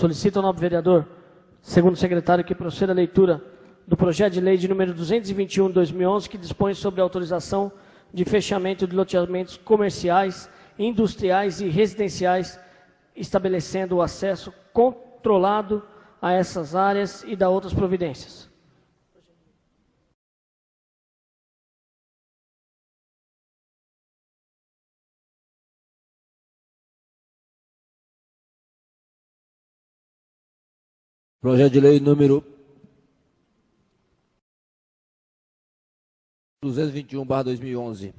Solicito ao nobre vereador, segundo secretário, que proceda a leitura do projeto de lei de número 221 de 2011, que dispõe sobre a autorização de fechamento de loteamentos comerciais, industriais e residenciais, estabelecendo o acesso controlado a essas áreas e da outras providências. Projeto de lei número 221/2011.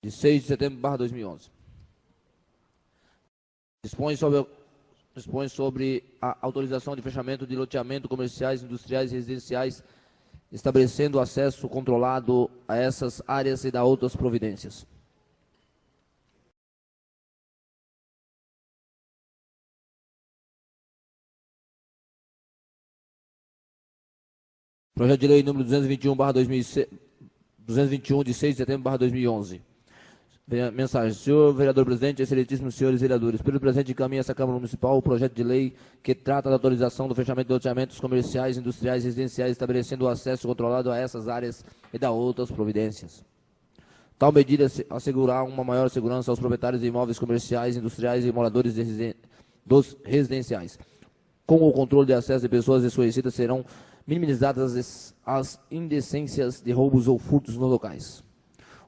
De 6 de setembro/2011. Dispõe sobre a autorização de fechamento de loteamento comerciais, industriais e residenciais, estabelecendo o acesso controlado a essas áreas e da outras providências. Projeto de lei número 221 de 6 de setembro/2011. Mensagem. Senhor vereador presidente, excelentíssimos senhores vereadores, pelo presente encaminha essa Câmara Municipal o projeto de lei que trata da autorização do fechamento de loteamentos comerciais, industriais e residenciais, estabelecendo o acesso controlado a essas áreas e da outras providências. Tal medida assegurará uma maior segurança aos proprietários de imóveis comerciais, industriais e moradores dos residenciais. Com o controle de acesso de pessoas desconhecidas, serão minimizadas as indecências de roubos ou furtos nos locais.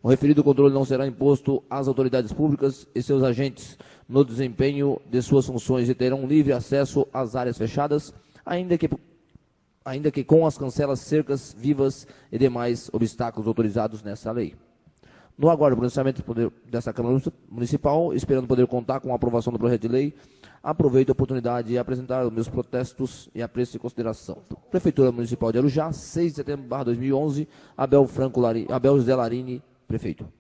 O referido controle não será imposto às autoridades públicas e seus agentes no desempenho de suas funções e terão livre acesso às áreas fechadas, ainda que com as cancelas, cercas vivas e demais obstáculos autorizados nessa lei. No aguardo do pronunciamento dessa Câmara Municipal, esperando poder contar com a aprovação do projeto de lei, aproveito a oportunidade de apresentar os meus protestos e apreço e consideração. Prefeitura Municipal de Arujá, 6 de setembro/2011, Abel José Larini, prefeito.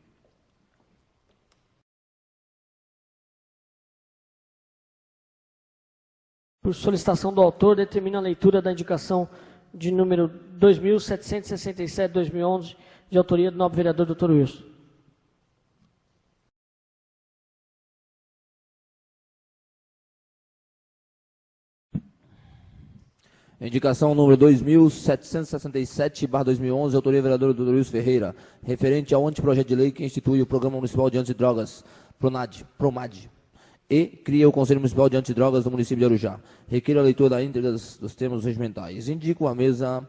Por solicitação do autor, determina a leitura da indicação de número 2767/2011, de autoria do nobre vereador Dr. Wilson. Indicação número 2767/2011, autoria do vereador Dr. Wilson Ferreira, referente ao anteprojeto de lei que institui o Programa Municipal de Antidrogas, PROMAD, e cria o Conselho Municipal de Antidrogas do município de Arujá. Requer a leitura da íntegra dos termos regimentais. Indico à mesa,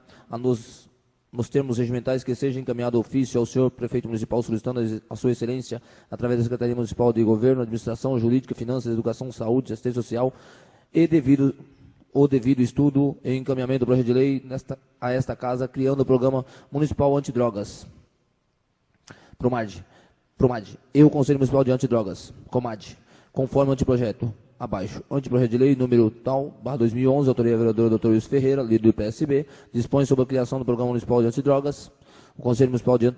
nos termos regimentais, que seja encaminhado ofício ao senhor prefeito municipal, solicitando a sua excelência, através da Secretaria Municipal de Governo, Administração Jurídica, Finanças, Educação, Saúde, Assistência Social, e o devido estudo e encaminhamento do projeto de lei a esta casa, criando o Programa Municipal Antidrogas, PROMAD, e o Conselho Municipal de Antidrogas, COMAD, conforme o anteprojeto abaixo. Anteprojeto de lei número tal, /2011, autoria do vereador Dr. Wilson Ferreira, líder do PSB, dispõe sobre a criação do Programa Municipal de Antidrogas, o Conselho Municipal de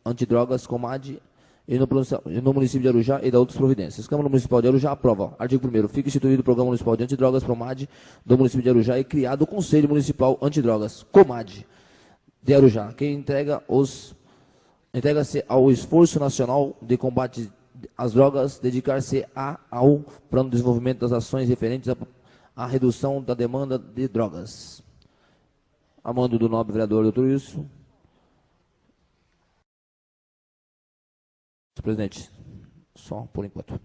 Antidrogas, COMAD, e no município de Arujá e da outras providências. Câmara Municipal de Arujá aprova. Artigo 1º. Fica instituído o Programa Municipal de Antidrogas, PROMAD, do município de Arujá e criado o Conselho Municipal Antidrogas, COMAD, de Arujá, que entrega-se ao esforço nacional de combate às drogas, dedicar-se ao plano de desenvolvimento das ações referentes à redução da demanda de drogas. A mando do nobre vereador Dr. Wilson. Presidente, só por enquanto.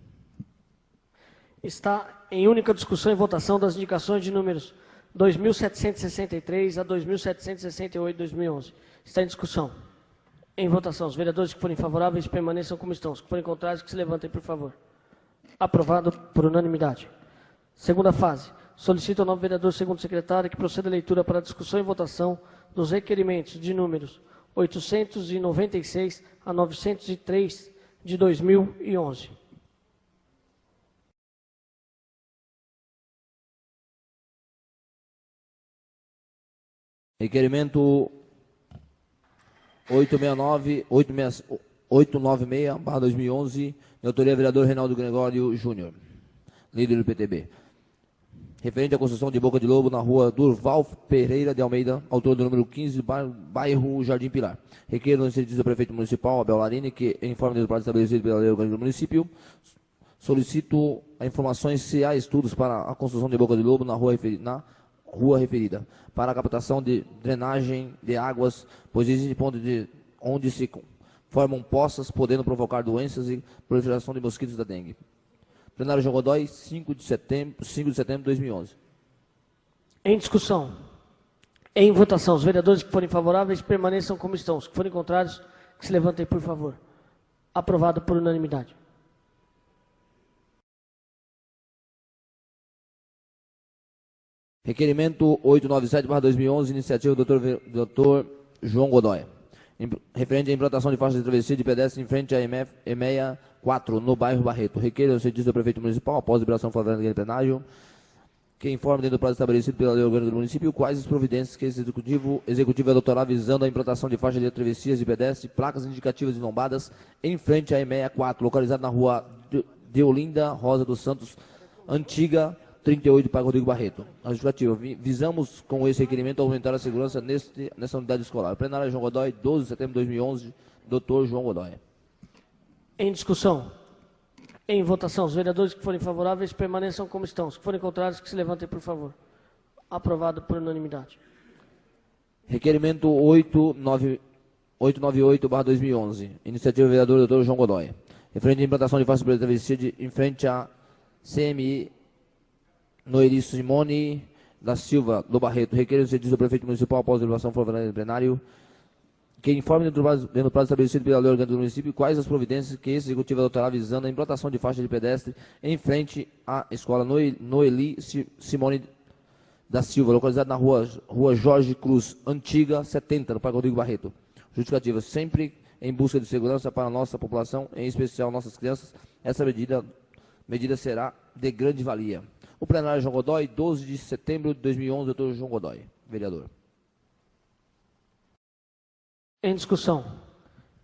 Está em única discussão e votação das indicações de números 2763 a 2768 de 2011. Está em discussão. Em votação. Os vereadores que forem favoráveis permaneçam como estão. Os que forem contrários, que se levantem, por favor. Aprovado por unanimidade. Segunda fase. Solicito ao novo vereador, segundo secretário, que proceda a leitura para discussão e votação dos requerimentos de números 896 a 903 de 2011. Requerimento 896/2011, de autoria do vereador Reinaldo Gregório Júnior, líder do PTB. referente à construção de Boca de Lobo na rua Durval Pereira de Almeida, autor do número 15, bairro Jardim Pilar. Requeiro no sentido do prefeito municipal, Abel Larini, que informe do prazo estabelecido pela lei orgânica do município. Solicito informações se há estudos para a construção de Boca de Lobo na rua referida, para a captação de drenagem de águas, pois existe ponto onde se formam poças, podendo provocar doenças e proliferação de mosquitos da dengue. Plenário João Godoy, 5 de setembro de 2011. Em discussão. Em votação. Os vereadores que forem favoráveis permaneçam como estão. Os que forem contrários, que se levantem, por favor. Aprovado por unanimidade. Requerimento 897/2011, iniciativa do Dr. João Godoy. Referente à implantação de faixa de travessia de pedestre em frente à EMEA 4, no bairro Barreto. Requeiro no sentido do prefeito municipal, após liberação favorável do plenário, que informe dentro do prazo estabelecido pela lei orgânica do município quais as providências que esse executivo adotará visando a implantação de faixa de travessias de pedestre, placas indicativas e lombadas em frente à EMEA 4, localizada na rua Deolinda Rosa dos Santos, antiga 38, para Rodrigo Barreto. A justificativa. Visamos com esse requerimento aumentar a segurança nessa unidade escolar. Plenário João Godoy, 12 de setembro de 2011, Dr. João Godoy. Em discussão. Em votação. Os vereadores que forem favoráveis permaneçam como estão. Os que forem contrários, que se levantem, por favor. Aprovado por unanimidade. Requerimento 898/2011. Iniciativa do vereador Dr. João Godoy. Referente à implantação de faixa de travessia em frente à CMI Noeli Simone da Silva do Barreto. Requeiro no sentido do prefeito municipal após a liberação favorável do plenário, que informe dentro do prazo estabelecido pela lei orgânica do município quais as providências que esse executivo adotará visando a implantação de faixa de pedestre em frente à escola Noeli Simone da Silva, localizada na rua Jorge Cruz, antiga 70, no Parque Rodrigo Barreto. Justificativa. Sempre em busca de segurança para a nossa população, em especial nossas crianças, essa medida será de grande valia. O plenário João Godoy, 12 de setembro de 2011, doutor João Godoy, vereador. Em discussão.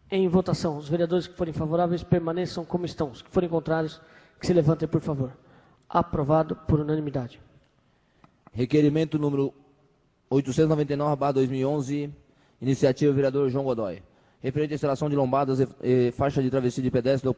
Em votação. Os vereadores que forem favoráveis permaneçam como estão. Os que forem contrários, que se levantem, por favor. Aprovado por unanimidade. Requerimento número 899/2011, iniciativa do vereador João Godoy. Referente à instalação de lombadas e faixa de travessia de pedestre,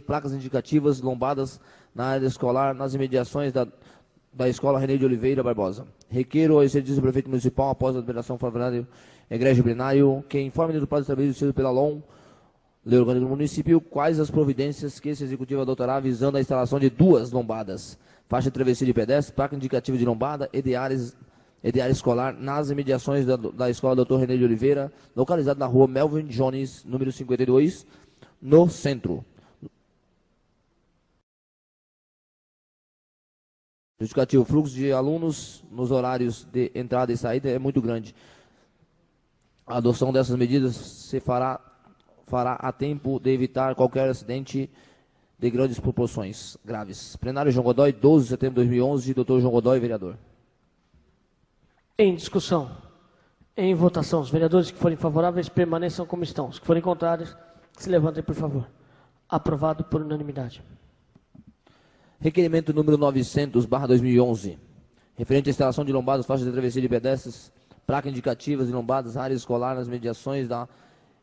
placas indicativas lombadas na área escolar, nas imediações da escola René de Oliveira Barbosa. Requeiro ao exercício do prefeito municipal, após a liberação favorável egrégio plenário, que informe do prazo estabelecido pela lei orgânica do município, quais as providências que esse executivo adotará visando a instalação de 2 lombadas, faixa de travessia de pedestre, placa indicativa de lombada e de área escolar nas imediações da escola Dr. René de Oliveira, localizada na rua Melvin Jones, número 52, no centro. Justificativo. O fluxo de alunos nos horários de entrada e saída é muito grande. A adoção dessas medidas se fará a tempo de evitar qualquer acidente de grandes proporções graves. Plenário João Godoy, 12 de setembro de 2011, Dr. João Godoy, vereador. Em discussão. Em votação. Os vereadores que forem favoráveis permaneçam como estão. Os que forem contrários, se levantem, por favor. Aprovado por unanimidade. Requerimento número 900/2011. Referente à instalação de lombadas, faixas de travessia de pedestres, placas indicativas de lombadas, área escolar nas mediações da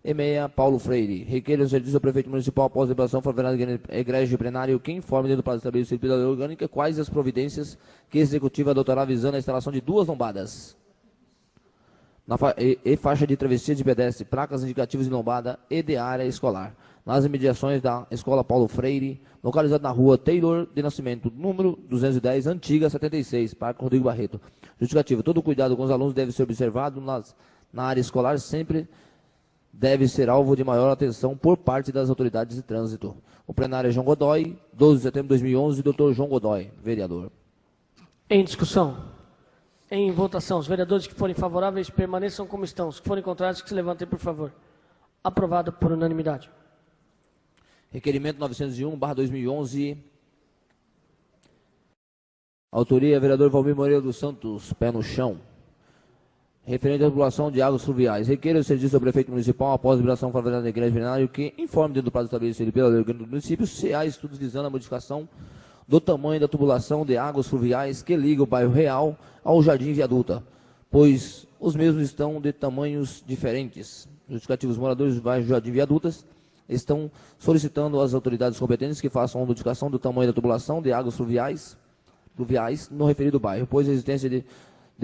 EMEA Paulo Freire. Requeiro no serviço do prefeito municipal após a liberação favorável do egrégio plenário, que informe dentro do prazo estabelecido pela lei orgânica quais as providências que o executivo adotará visando a instalação de 2 lombadas e faixa de travessia de pedestre, placas indicativas de lombada e de área escolar, nas imediações da Escola Paulo Freire, localizada na rua Taylor de Nascimento, número 210, antiga 76, Parque Rodrigo Barreto. Justificativa. Todo cuidado com os alunos deve ser observado na área escolar, sempre deve ser alvo de maior atenção por parte das autoridades de trânsito. O plenário é João Godoy, 12 de setembro de 2011, doutor João Godoy, vereador. Em discussão. Em votação. Os vereadores que forem favoráveis permaneçam como estão. Os que forem contrários, que se levantem, por favor. Aprovado por unanimidade. Requerimento 901/2011. Autoria, vereador Valmir Moreira dos Santos, pé no chão. Referente à população de águas fluviais. Requeiro o serviço do prefeito municipal após a liberação favorável da igreja plenário que informe dentro do prazo estabelecido pela lei orgânica do município se há estudos visando a modificação do tamanho da tubulação de águas fluviais que liga o bairro Real ao Jardim Viaduta, pois os mesmos estão de tamanhos diferentes. Justificativos: moradores do bairro Jardim Viadutas estão solicitando às autoridades competentes que façam a modificação do tamanho da tubulação de águas fluviais no referido bairro, pois a existência de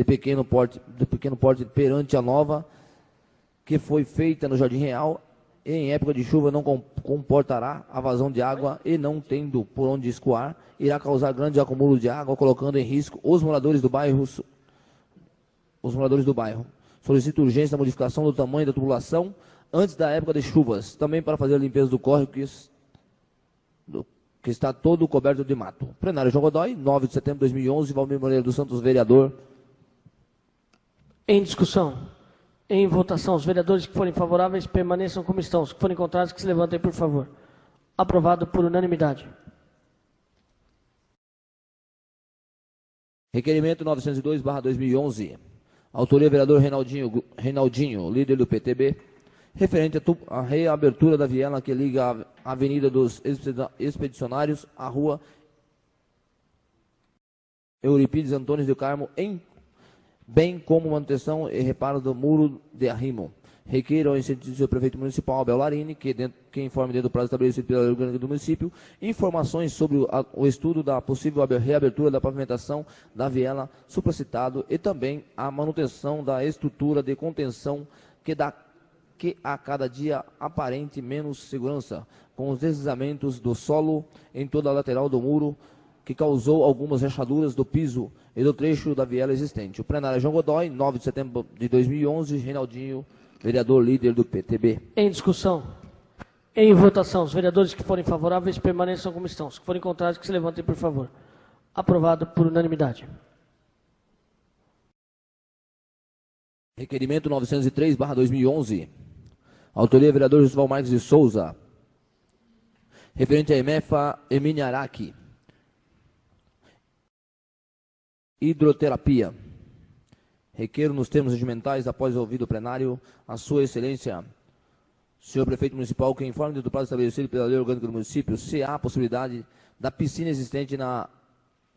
pequeno porte perante a nova que foi feita no Jardim Real e em época de chuva não comportará a vazão de água e, não tendo por onde escoar, irá causar grande acúmulo de água, colocando em risco os moradores do bairro. Solicito urgência da modificação do tamanho da tubulação antes da época de chuvas, também para fazer a limpeza do córrego que está todo coberto de mato. Plenário João Godoy, 9 de setembro de 2011, Valmir Moreira dos Santos, vereador. Em discussão. Em votação, os vereadores que forem favoráveis permaneçam como estão. Os que forem contrários, que se levantem, por favor. Aprovado por unanimidade. Requerimento 902/2011. Autoria vereador Reinaldinho, líder do PTB, referente à reabertura da viela que liga a Avenida dos Expedicionários à Rua Euripides Antônio do Carmo, bem como manutenção e reparo do muro de arrimo. Requeiro ao incentivo do prefeito municipal, Abel Larini, que informe dentro do prazo estabelecido pela lei orgânica do município, informações sobre o estudo da possível reabertura da pavimentação da viela supracitado e também a manutenção da estrutura de contenção que a cada dia aparente menos segurança, com os deslizamentos do solo em toda a lateral do muro, que causou algumas rachaduras do piso e do trecho da viela existente. O plenário João Godoy, 9 de setembro de 2011, Reinaldinho, vereador líder do PTB. Em discussão. Em votação, os vereadores que forem favoráveis permaneçam como estão. Os que forem contrários, que se levantem, por favor. Aprovado por unanimidade. Requerimento 903/2011. Autoria vereador Josival Marques de Souza. Referente a EMEFA Eminharaki. Hidroterapia. Requeiro nos termos regimentais, após ouvido o plenário, a sua excelência, senhor prefeito municipal, que informe do prazo estabelecido pela lei orgânica do município, se há a possibilidade da piscina existente na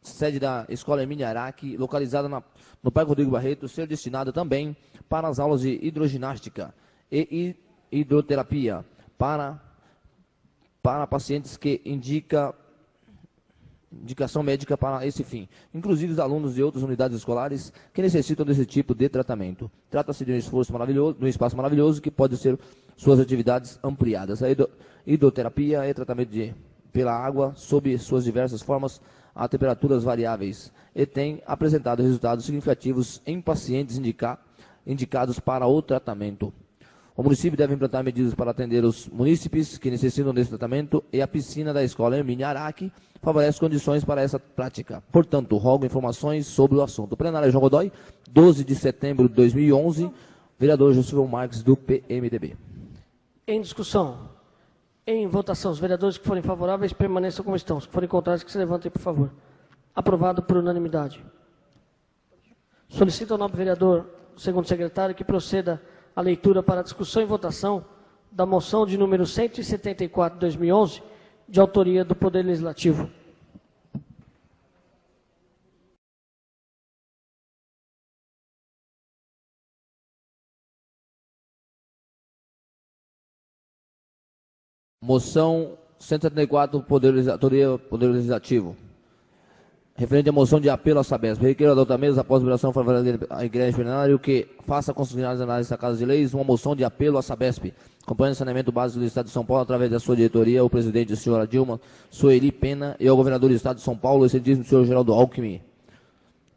sede da Escola Emília Araque, localizada no Parque Rodrigo Barreto, ser destinada também para as aulas de hidroginástica e hidroterapia para pacientes que indicação médica para esse fim, inclusive os alunos de outras unidades escolares que necessitam desse tipo de tratamento. Trata-se de um esforço maravilhoso, de um espaço maravilhoso que pode ser suas atividades ampliadas. A hidroterapia é tratamento pela água sob suas diversas formas a temperaturas variáveis e tem apresentado resultados significativos em pacientes indicados para o tratamento. O município deve implantar medidas para atender os munícipes que necessitam desse tratamento e a piscina da Escola Emília Araque favorece condições para essa prática. Portanto, rogo informações sobre o assunto. Plenário João Godoy, 12 de setembro de 2011, vereador Josival Marques, do PMDB. Em discussão. Em votação, os vereadores que forem favoráveis permaneçam como estão. Os que forem contrários, que se levantem, por favor. Aprovado por unanimidade. Solicito ao nobre vereador, segundo secretário, que proceda a leitura para discussão e votação da moção de número 174 de 2011, de autoria do Poder Legislativo. Moção 174, Poder Legislativo. Referente à moção de apelo à Sabesp. Requeiro da outra mesa, após a operação favorável à igreja plenário, que faça com os funcionários da análise da Casa de Leis uma moção de apelo à Sabesp, acompanhando o saneamento básico do Estado de São Paulo, através da sua diretoria, o presidente, a senhora Dilma Sueli Pena, e ao governador do Estado de São Paulo, o excelentíssimo senhor Geraldo Alckmin,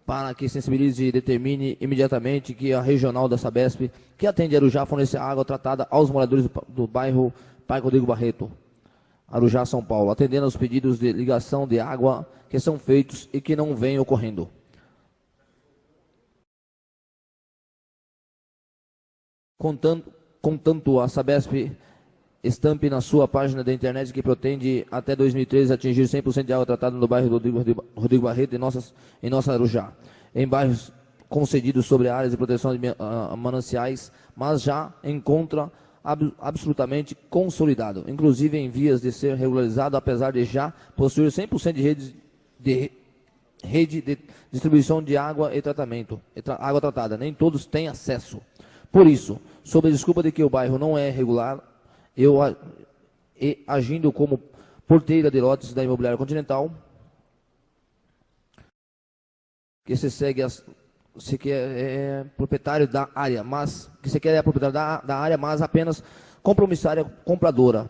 para que sensibilize e determine imediatamente que a regional da Sabesp, que atende Arujá, fornece água tratada aos moradores do bairro Parque Rodrigo Barreto, Arujá, São Paulo, atendendo aos pedidos de ligação de água que são feitos e que não vêm ocorrendo. Contanto, a Sabesp estampe na sua página da internet que pretende até 2013 atingir 100% de água tratada no bairro Rodrigo Barreto em nossa Arujá, em bairros concedidos sobre áreas de proteção de mananciais, mas já encontra absolutamente consolidado, inclusive em vias de ser regularizado, apesar de já possuir 100% de redes de rede de distribuição de água e tratamento, água tratada. Nem todos têm acesso. Por isso, sob a desculpa de que o bairro não é regular, agindo como porteira de lotes da Imobiliária Continental, que se quer é proprietário da área, mas que se quer é proprietário da área, mas apenas compromissária compradora.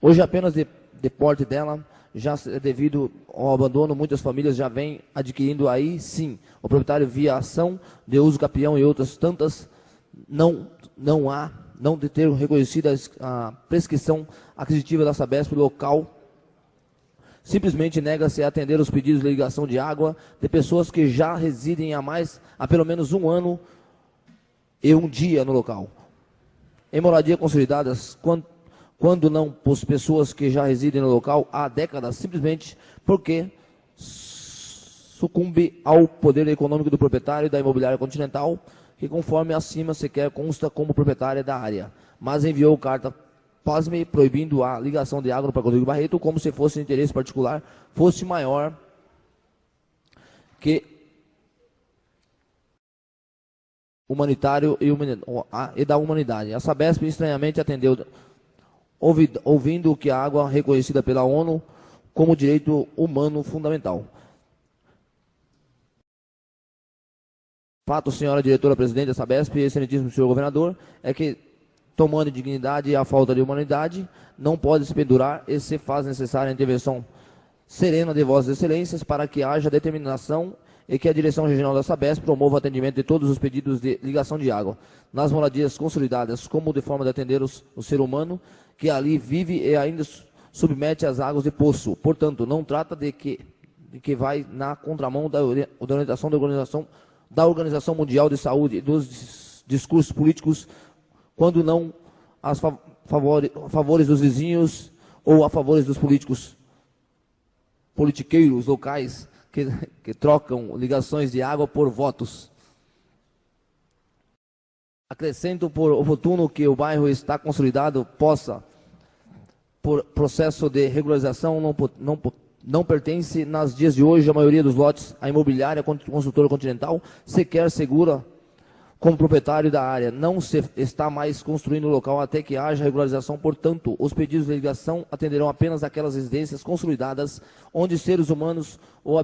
Hoje apenas de porte dela, já devido ao abandono, muitas famílias já vêm adquirindo aí sim. O proprietário via ação de uso capião e outras tantas não de ter reconhecida a prescrição aquisitiva da Sabesp local, simplesmente nega-se a atender os pedidos de ligação de água de pessoas que já residem há pelo menos um ano e um dia no local. Em moradia consolidadas, quando não pessoas que já residem no local há décadas, simplesmente porque sucumbe ao poder econômico do proprietário da Imobiliária Continental, que conforme acima sequer consta como proprietária da área, mas enviou carta, pasme, proibindo a ligação de água no Parque Rodrigo Barreto, como se fosse interesse particular, fosse maior que humanitário e da humanidade. A Sabesp estranhamente atendeu, ouvindo que a água reconhecida pela ONU como direito humano fundamental. Fato, senhora diretora-presidente da Sabesp e excelentíssimo senhor governador, é que, tomando dignidade e a falta de humanidade, não pode se pendurar e se faz necessária a intervenção serena de vossas excelências para que haja determinação e que a direção regional da Sabesp promova o atendimento de todos os pedidos de ligação de água nas moradias consolidadas, como de forma de atender o ser humano que ali vive e ainda submete às águas de poço. Portanto, não trata de que vai na contramão da orientação da Organização Mundial de Saúde e dos discursos políticos, quando não a favores dos vizinhos ou a favores dos politiqueiros locais que trocam ligações de água por votos. Acrescento por oportuno que o bairro está consolidado, possa, por processo de regularização, não pertence, nas dias de hoje, a maioria dos lotes, à imobiliária construtora Continental, sequer segura como proprietário da área. Não se está mais construindo o local até que haja regularização, portanto, os pedidos de ligação atenderão apenas aquelas residências consolidadas onde seres humanos ou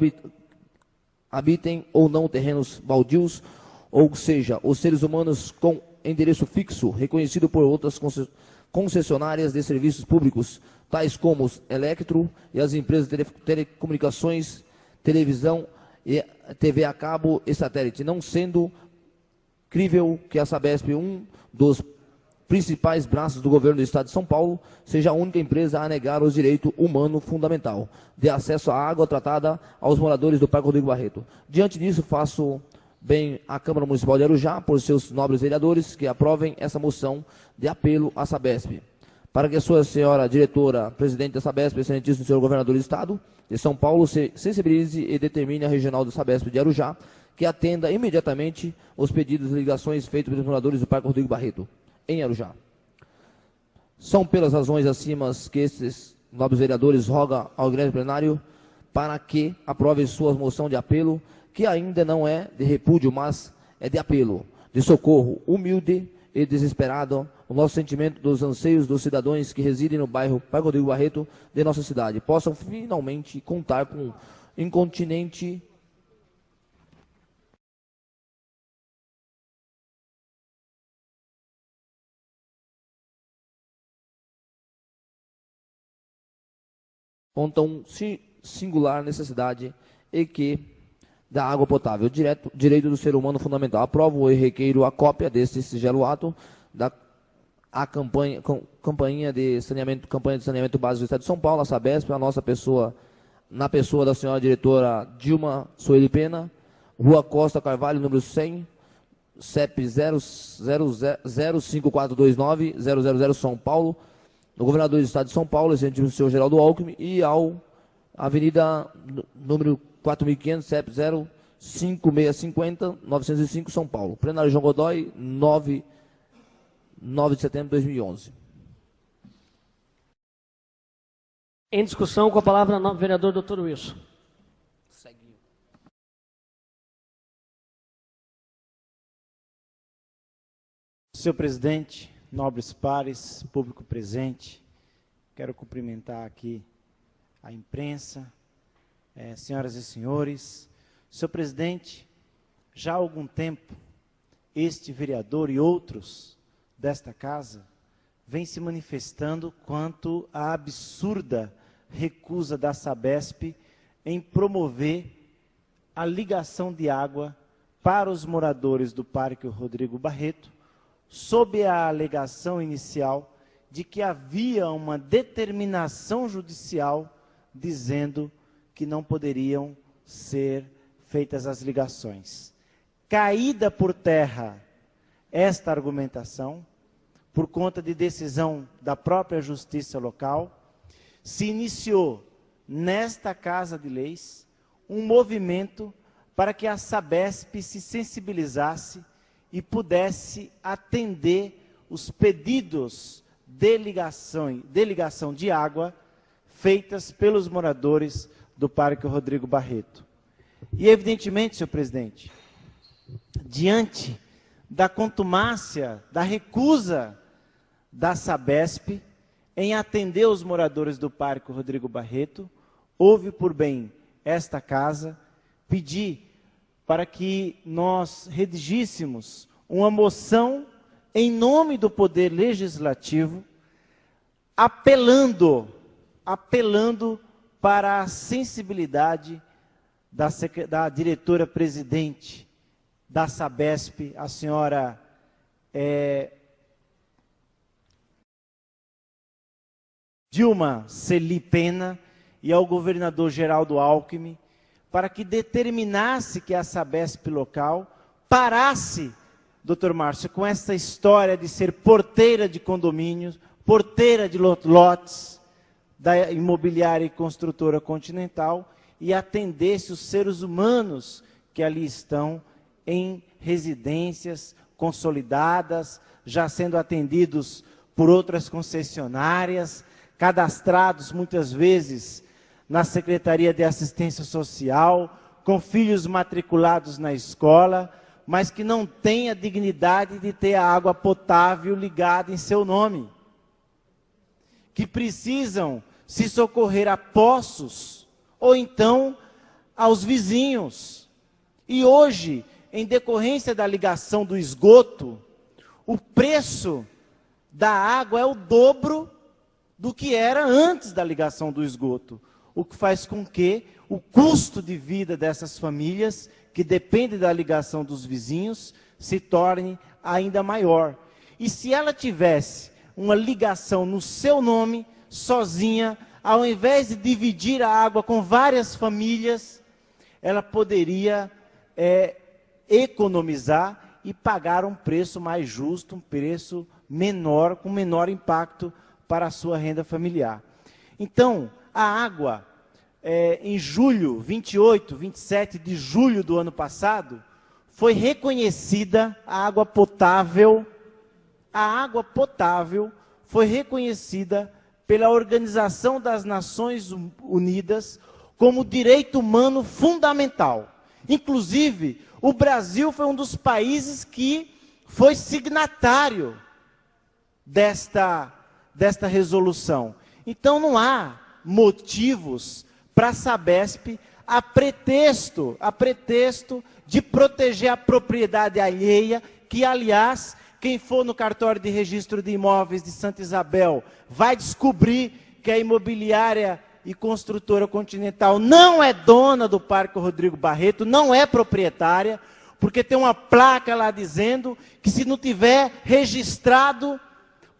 habitem ou não terrenos baldios, ou seja, os seres humanos com endereço fixo, reconhecido por outras concessionárias de serviços públicos, tais como Electro e as empresas de telecomunicações, televisão, e TV a cabo e satélite, não sendo crível que a Sabesp, um dos principais braços do governo do Estado de São Paulo, seja a única empresa a negar o direito humano fundamental de acesso à água tratada aos moradores do Parque Rodrigo Barreto. Diante disso, faço bem à Câmara Municipal de Arujá, por seus nobres vereadores, que aprovem essa moção de apelo à Sabesp, para que a sua senhora diretora, presidente da Sabesp, excelentíssimo senhor governador do Estado de São Paulo, se sensibilize e determine a regional da Sabesp de Arujá que atenda imediatamente os pedidos de ligações feitos pelos moradores do Parque Rodrigo Barreto, em Arujá. São pelas razões acima que esses nobres vereadores rogam ao grande plenário para que aprove sua moção de apelo, que ainda não é de repúdio, mas é de apelo, de socorro humilde e desesperado, o nosso sentimento dos anseios dos cidadãos que residem no bairro Parque Rodrigo Barreto de nossa cidade, possam finalmente contar com incontinente com tão singular necessidade e que da água potável, direito do ser humano fundamental. Aprovo e requeiro a cópia deste sigelo ato a campanha de saneamento básico do Estado de São Paulo, a Sabesp, a nossa pessoa, na pessoa da senhora diretora Dilma Soeli Pena, Rua Costa Carvalho, número 100, CEP 05429-000 São Paulo, no governador do Estado de São Paulo, excelentíssimo senhor Geraldo Alckmin, e ao Avenida número 4500, CEP 05650-905, São Paulo. Plenário João Godoy, 9 de setembro de 2011. Em discussão, com a palavra, o vereador Dr. Wilson. Senhor presidente, nobres pares, público presente, quero cumprimentar aqui a imprensa, senhoras e senhores. Senhor presidente, já há algum tempo, este vereador e outros desta casa vêm se manifestando quanto à absurda recusa da Sabesp em promover a ligação de água para os moradores do Parque Rodrigo Barreto, sob a alegação inicial de que havia uma determinação judicial dizendo que não poderiam ser feitas as ligações. Caída por terra esta argumentação, por conta de decisão da própria justiça local, se iniciou nesta Casa de Leis um movimento para que a Sabesp se sensibilizasse e pudesse atender os pedidos de ligação de água feitas pelos moradores do Parque Rodrigo Barreto. E evidentemente, senhor presidente, diante da contumácia, da recusa da Sabesp em atender os moradores do Parque Rodrigo Barreto, houve por bem esta casa pedir para que nós redigíssemos uma moção em nome do Poder Legislativo, apelando para a sensibilidade da diretora-presidente da Sabesp, a senhora Dilma Celi Pena, e ao governador Geraldo Alckmin, para que determinasse que a Sabesp local parasse, doutor Márcio, com essa história de ser porteira de condomínios, porteira de lotes da imobiliária e construtora Continental, e atendesse os seres humanos que ali estão em residências consolidadas, já sendo atendidos por outras concessionárias, cadastrados muitas vezes na Secretaria de Assistência Social, com filhos matriculados na escola, mas que não têm a dignidade de ter a água potável ligada em seu nome, que precisam se socorrer a poços ou então aos vizinhos. E hoje, em decorrência da ligação do esgoto, o preço da água é o dobro do que era antes da ligação do esgoto, o que faz com que o custo de vida dessas famílias, que depende da ligação dos vizinhos, se torne ainda maior. E se ela tivesse uma ligação no seu nome, sozinha, ao invés de dividir a água com várias famílias, ela poderia economizar e pagar um preço mais justo, um preço menor, com menor impacto para a sua renda familiar. Então, a água, em julho, 28, 27 de julho do ano passado, foi reconhecida, a água potável foi reconhecida pela Organização das Nações Unidas como direito humano fundamental. Inclusive, o Brasil foi um dos países que foi signatário desta resolução. Então não há motivos para a Sabesp, a pretexto de proteger a propriedade alheia, que aliás, quem for no cartório de registro de imóveis de Santa Isabel, vai descobrir que a imobiliária e construtora Continental não é dona do Parque Rodrigo Barreto, não é proprietária, porque tem uma placa lá dizendo que se não tiver registrado,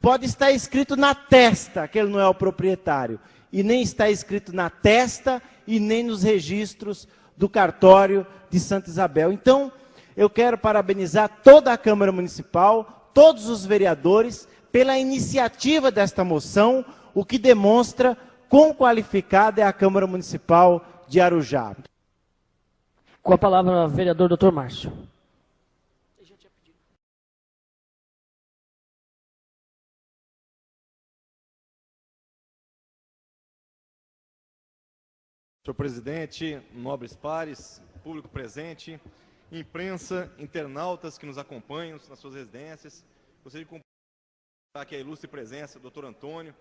pode estar escrito na testa que ele não é o proprietário. E nem está escrito na testa e nem nos registros do cartório de Santa Isabel. Então, eu quero parabenizar toda a Câmara Municipal, todos os vereadores, pela iniciativa desta moção, o que demonstra quão qualificada é a Câmara Municipal de Arujá. Com a palavra, o vereador Dr. Márcio. Senhor presidente, nobres pares, público presente, imprensa, internautas que nos acompanham nas suas residências, Gostaria de cumprimentar aqui a ilustre presença do Dr. Antônio,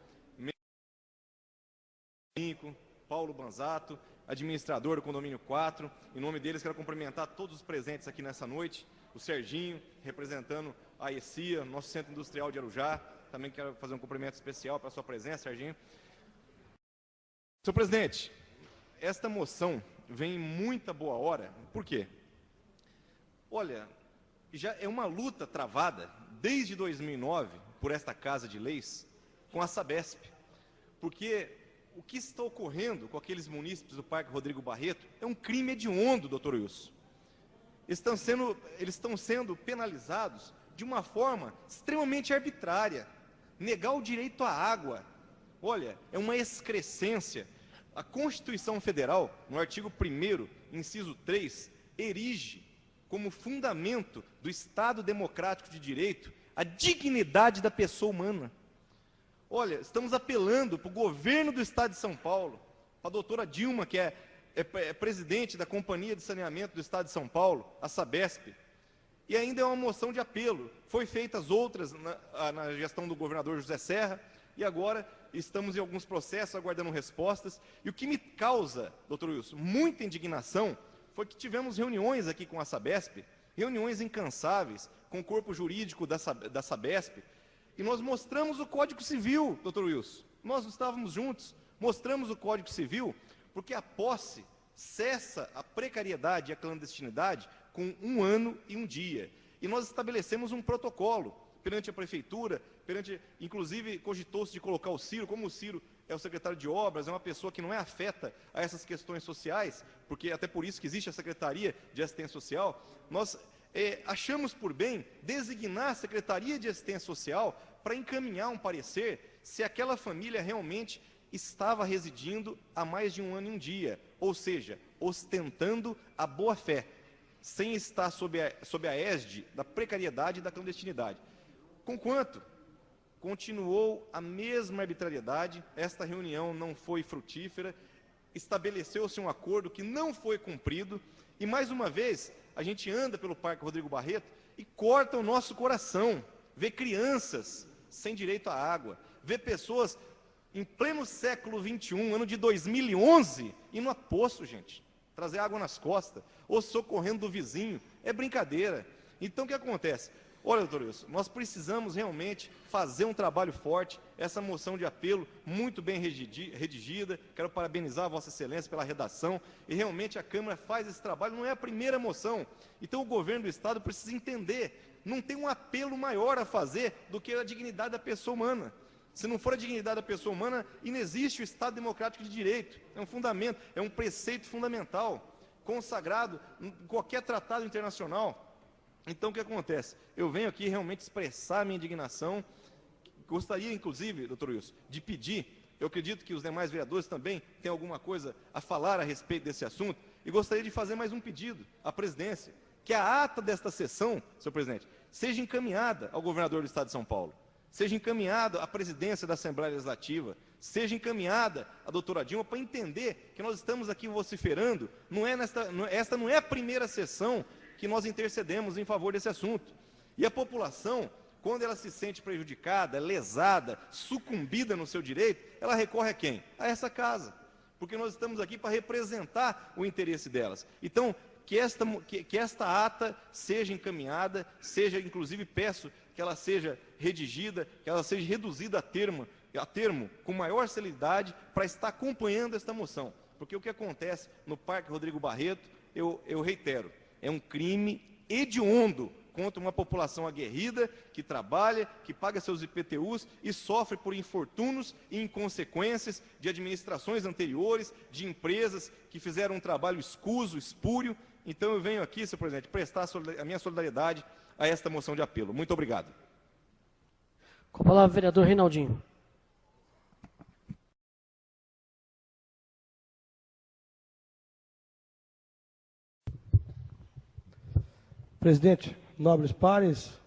Paulo Banzato, administrador do Condomínio 4. Em nome deles, quero cumprimentar todos os presentes aqui nessa noite. O Serginho, representando a ECIA, nosso Centro Industrial de Arujá. Também quero fazer um cumprimento especial para a sua presença, Serginho. Senhor presidente, esta moção vem em muita boa hora. Por quê? Olha, já é uma luta travada desde 2009 por esta Casa de Leis com a Sabesp. Porque o que está ocorrendo com aqueles munícipes do Parque Rodrigo Barreto é um crime hediondo, doutor Wilson. Eles estão sendo penalizados de uma forma extremamente arbitrária. Negar o direito à água, olha, é uma excrescência. A Constituição Federal, no artigo 1º, inciso 3, erige como fundamento do Estado Democrático de Direito a dignidade da pessoa humana. Olha, estamos apelando para o governo do Estado de São Paulo, para a doutora Dilma, que é presidente da Companhia de Saneamento do Estado de São Paulo, a Sabesp, e ainda é uma moção de apelo. Foi feitas outras na gestão do governador José Serra, e agora estamos em alguns processos aguardando respostas. E o que me causa, doutor Wilson, muita indignação, foi que tivemos reuniões aqui com a Sabesp, reuniões incansáveis com o corpo jurídico da Sabesp, e nós mostramos o Código Civil, doutor Wilson. Nós estávamos juntos, mostramos o Código Civil, porque a posse cessa a precariedade e a clandestinidade com 1 ano e 1 dia. E nós estabelecemos um protocolo perante a prefeitura, inclusive cogitou-se de colocar o Ciro, como o Ciro é o secretário de obras, é uma pessoa que não é afeta a essas questões sociais, porque até por isso que existe a Secretaria de Assistência Social, nós achamos por bem designar a Secretaria de Assistência Social para encaminhar um parecer se aquela família realmente estava residindo há mais de 1 ano e 1 dia, ou seja, ostentando a boa-fé, sem estar sob a égide da precariedade e da clandestinidade. Conquanto continuou a mesma arbitrariedade, esta reunião não foi frutífera, estabeleceu-se um acordo que não foi cumprido, e mais uma vez a gente anda pelo Parque Rodrigo Barreto e corta o nosso coração, vê crianças sem direito à água, vê pessoas em pleno século XXI, ano de 2011, indo a poço, gente, trazer água nas costas, ou socorrendo do vizinho, é brincadeira. Então o que acontece? Olha, doutor Wilson, nós precisamos realmente fazer um trabalho forte, essa moção de apelo muito bem redigida, quero parabenizar a Vossa Excelência pela redação, e realmente a Câmara faz esse trabalho, não é a primeira moção, então o governo do Estado precisa entender, não tem um apelo maior a fazer do que a dignidade da pessoa humana. Se não for a dignidade da pessoa humana, inexiste o Estado Democrático de Direito, é um fundamento, é um preceito fundamental, consagrado em qualquer tratado internacional. Então, o que acontece? Eu venho aqui realmente expressar a minha indignação. Gostaria, inclusive, doutor Wilson, de pedir, eu acredito que os demais vereadores também têm alguma coisa a falar a respeito desse assunto, e gostaria de fazer mais um pedido à presidência, que a ata desta sessão, senhor presidente, seja encaminhada ao governador do Estado de São Paulo, seja encaminhada à presidência da Assembleia Legislativa, seja encaminhada à doutora Dilma, para entender que nós estamos aqui vociferando, esta não é a primeira sessão que nós intercedemos em favor desse assunto. E a população, quando ela se sente prejudicada, lesada, sucumbida no seu direito, ela recorre a quem? A essa casa. Porque nós estamos aqui para representar o interesse delas. Então, que esta ata seja encaminhada, inclusive peço que ela seja redigida, que ela seja reduzida a termo com maior celeridade, para estar acompanhando esta moção. Porque o que acontece no Parque Rodrigo Barreto, eu reitero, é um crime hediondo contra uma população aguerrida, que trabalha, que paga seus IPTUs e sofre por infortúnios e inconsequências de administrações anteriores, de empresas que fizeram um trabalho escuso, espúrio. Então eu venho aqui, senhor presidente, prestar a minha solidariedade a esta moção de apelo. Muito obrigado. Com a palavra, vereador Reinaldinho. Presidente, nobres pares,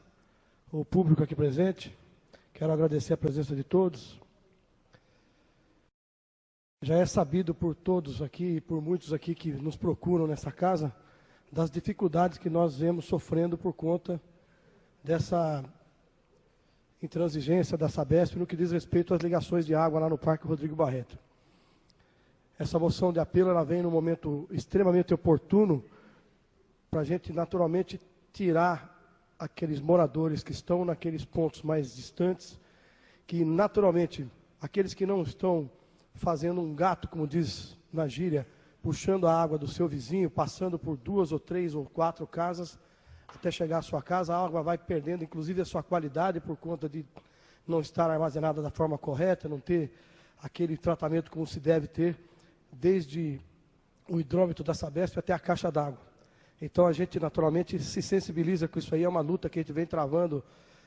o público aqui presente, quero agradecer a presença de todos. Já é sabido por todos aqui e por muitos aqui que nos procuram nessa casa, das dificuldades que nós vemos sofrendo por conta dessa intransigência da Sabesp no que diz respeito às ligações de água lá no Parque Rodrigo Barreto. Essa moção de apelo ela vem num momento extremamente oportuno para a gente, naturalmente, tirar aqueles moradores que estão naqueles pontos mais distantes, que, naturalmente, aqueles que não estão fazendo um gato, como diz na gíria, puxando a água do seu vizinho, passando por 2 ou 3 ou 4 casas, até chegar à sua casa, a água vai perdendo, inclusive, a sua qualidade por conta de não estar armazenada da forma correta, não ter aquele tratamento como se deve ter, desde o hidrômetro da Sabesp até a caixa d'água. Então, a gente, naturalmente, se sensibiliza com isso aí, é uma luta que a gente vem travando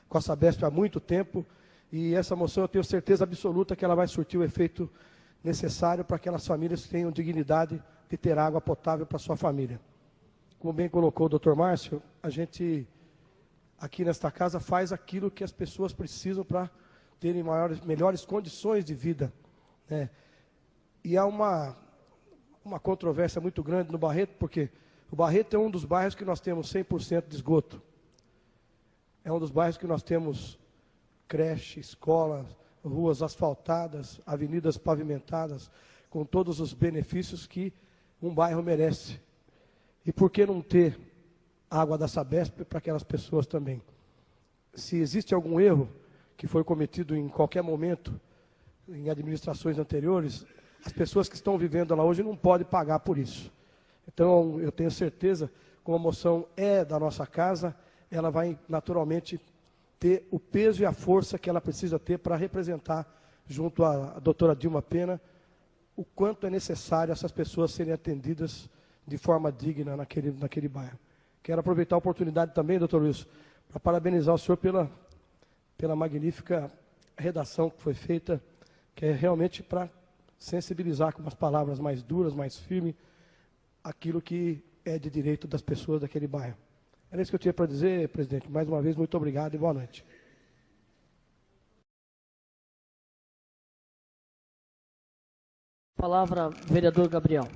com a Sabesp há muito tempo, e essa moção eu tenho certeza absoluta que ela vai surtir o efeito necessário para que aquelas famílias tenham dignidade de ter água potável para sua família. Como bem colocou o doutor Márcio, a gente, aqui nesta casa, faz aquilo que as pessoas precisam para terem melhores condições de vida, né? E há uma controvérsia muito grande no Barreto, porque o Barreto é um dos bairros que nós temos 100% de esgoto. É um dos bairros que nós temos creche, escola, ruas asfaltadas, avenidas pavimentadas, com todos os benefícios que um bairro merece. E por que não ter água da Sabesp para aquelas pessoas também? Se existe algum erro que foi cometido em qualquer momento, em administrações anteriores, as pessoas que estão vivendo lá hoje não podem pagar por isso. Então, eu tenho certeza, como a moção é da nossa casa, ela vai naturalmente ter o peso e a força que ela precisa ter para representar, junto à doutora Dilma Pena, o quanto é necessário essas pessoas serem atendidas de forma digna naquele bairro. Quero aproveitar a oportunidade também, doutor Wilson, para parabenizar o senhor pela magnífica redação que foi feita, que é realmente para sensibilizar com umas palavras mais duras, mais firmes, aquilo que é de direito das pessoas daquele bairro. Era isso que eu tinha para dizer, presidente. Mais uma vez, muito obrigado e boa noite. Palavra, vereador Gabriel.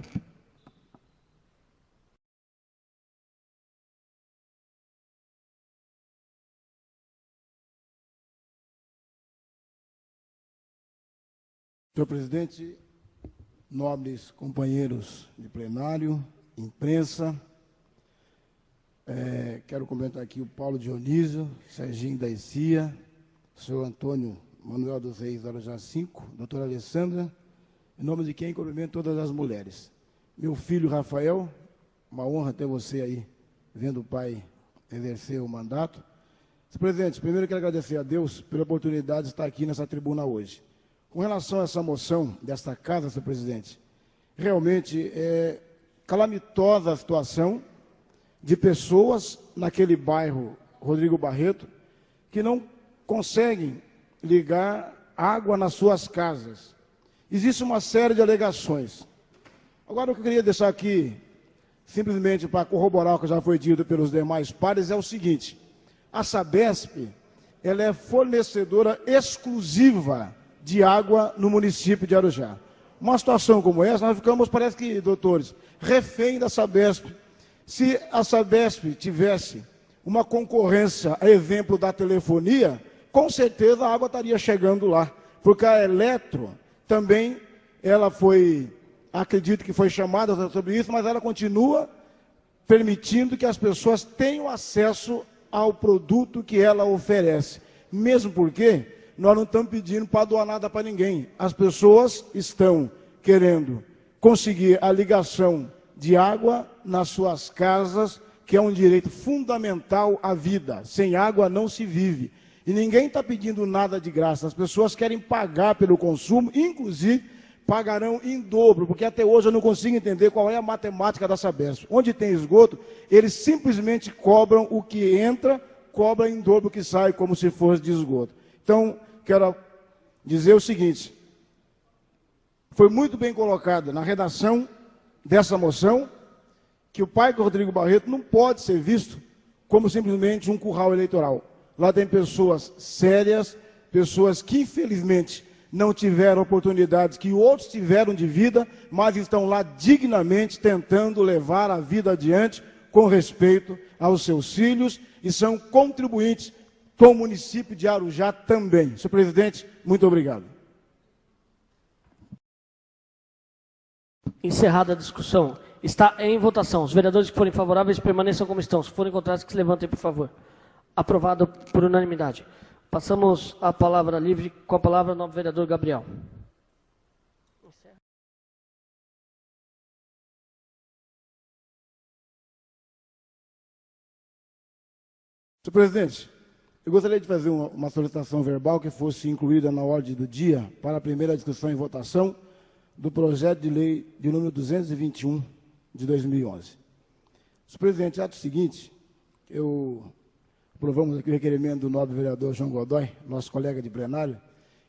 Senhor presidente, nobres companheiros de plenário, imprensa, quero comentar aqui o Paulo Dionísio, Serginho da ECIA, o senhor Antônio Manuel dos Reis, Arujá 5, doutora Alessandra, em nome de quem cumprimento todas as mulheres. Meu filho Rafael, uma honra ter você aí, vendo o pai exercer o mandato. Senhor presidente, primeiro quero agradecer a Deus pela oportunidade de estar aqui nessa tribuna hoje. Com relação a essa moção desta casa, senhor presidente, realmente é calamitosa a situação de pessoas naquele bairro Rodrigo Barreto que não conseguem ligar água nas suas casas. Existe uma série de alegações. Agora, o que eu queria deixar aqui, simplesmente para corroborar o que já foi dito pelos demais pares, é o seguinte: a Sabesp, ela é fornecedora exclusiva de água no município de Arujá. Uma situação como essa, nós ficamos, parece que, doutores, refém da Sabesp. Se a Sabesp tivesse uma concorrência, a exemplo da telefonia, com certeza a água estaria chegando lá, porque a Eletro também, ela foi, acredito que foi chamada sobre isso, mas ela continua permitindo que as pessoas tenham acesso ao produto que ela oferece, mesmo porque nós não estamos pedindo para doar nada para ninguém. As pessoas estão querendo conseguir a ligação de água nas suas casas, que é um direito fundamental à vida. Sem água não se vive. E ninguém está pedindo nada de graça. As pessoas querem pagar pelo consumo, inclusive pagarão em dobro, porque até hoje eu não consigo entender qual é a matemática da Sabesp. Onde tem esgoto, eles simplesmente cobram o que entra, cobram em dobro o que sai, como se fosse de esgoto. Então, quero dizer o seguinte: foi muito bem colocado na redação dessa moção que o Parque Rodrigo Barreto não pode ser visto como simplesmente um curral eleitoral. Lá tem pessoas sérias, pessoas que infelizmente não tiveram oportunidades que outros tiveram de vida, mas estão lá dignamente tentando levar a vida adiante com respeito aos seus filhos e são contribuintes com o município de Arujá também. Senhor presidente, muito obrigado. Encerrada a discussão. Está em votação. Os vereadores que forem favoráveis permaneçam como estão. Se forem contrários, que se levantem, por favor. Aprovado por unanimidade. Passamos a palavra livre. Com a palavra, o novo vereador Gabriel. Senhor presidente, eu gostaria de fazer uma solicitação verbal que fosse incluída na ordem do dia para a primeira discussão e votação do projeto de lei de número 221 de 2011. Senhor presidente, ato seguinte, aprovamos aqui o requerimento do nobre vereador João Godoy, nosso colega de plenário,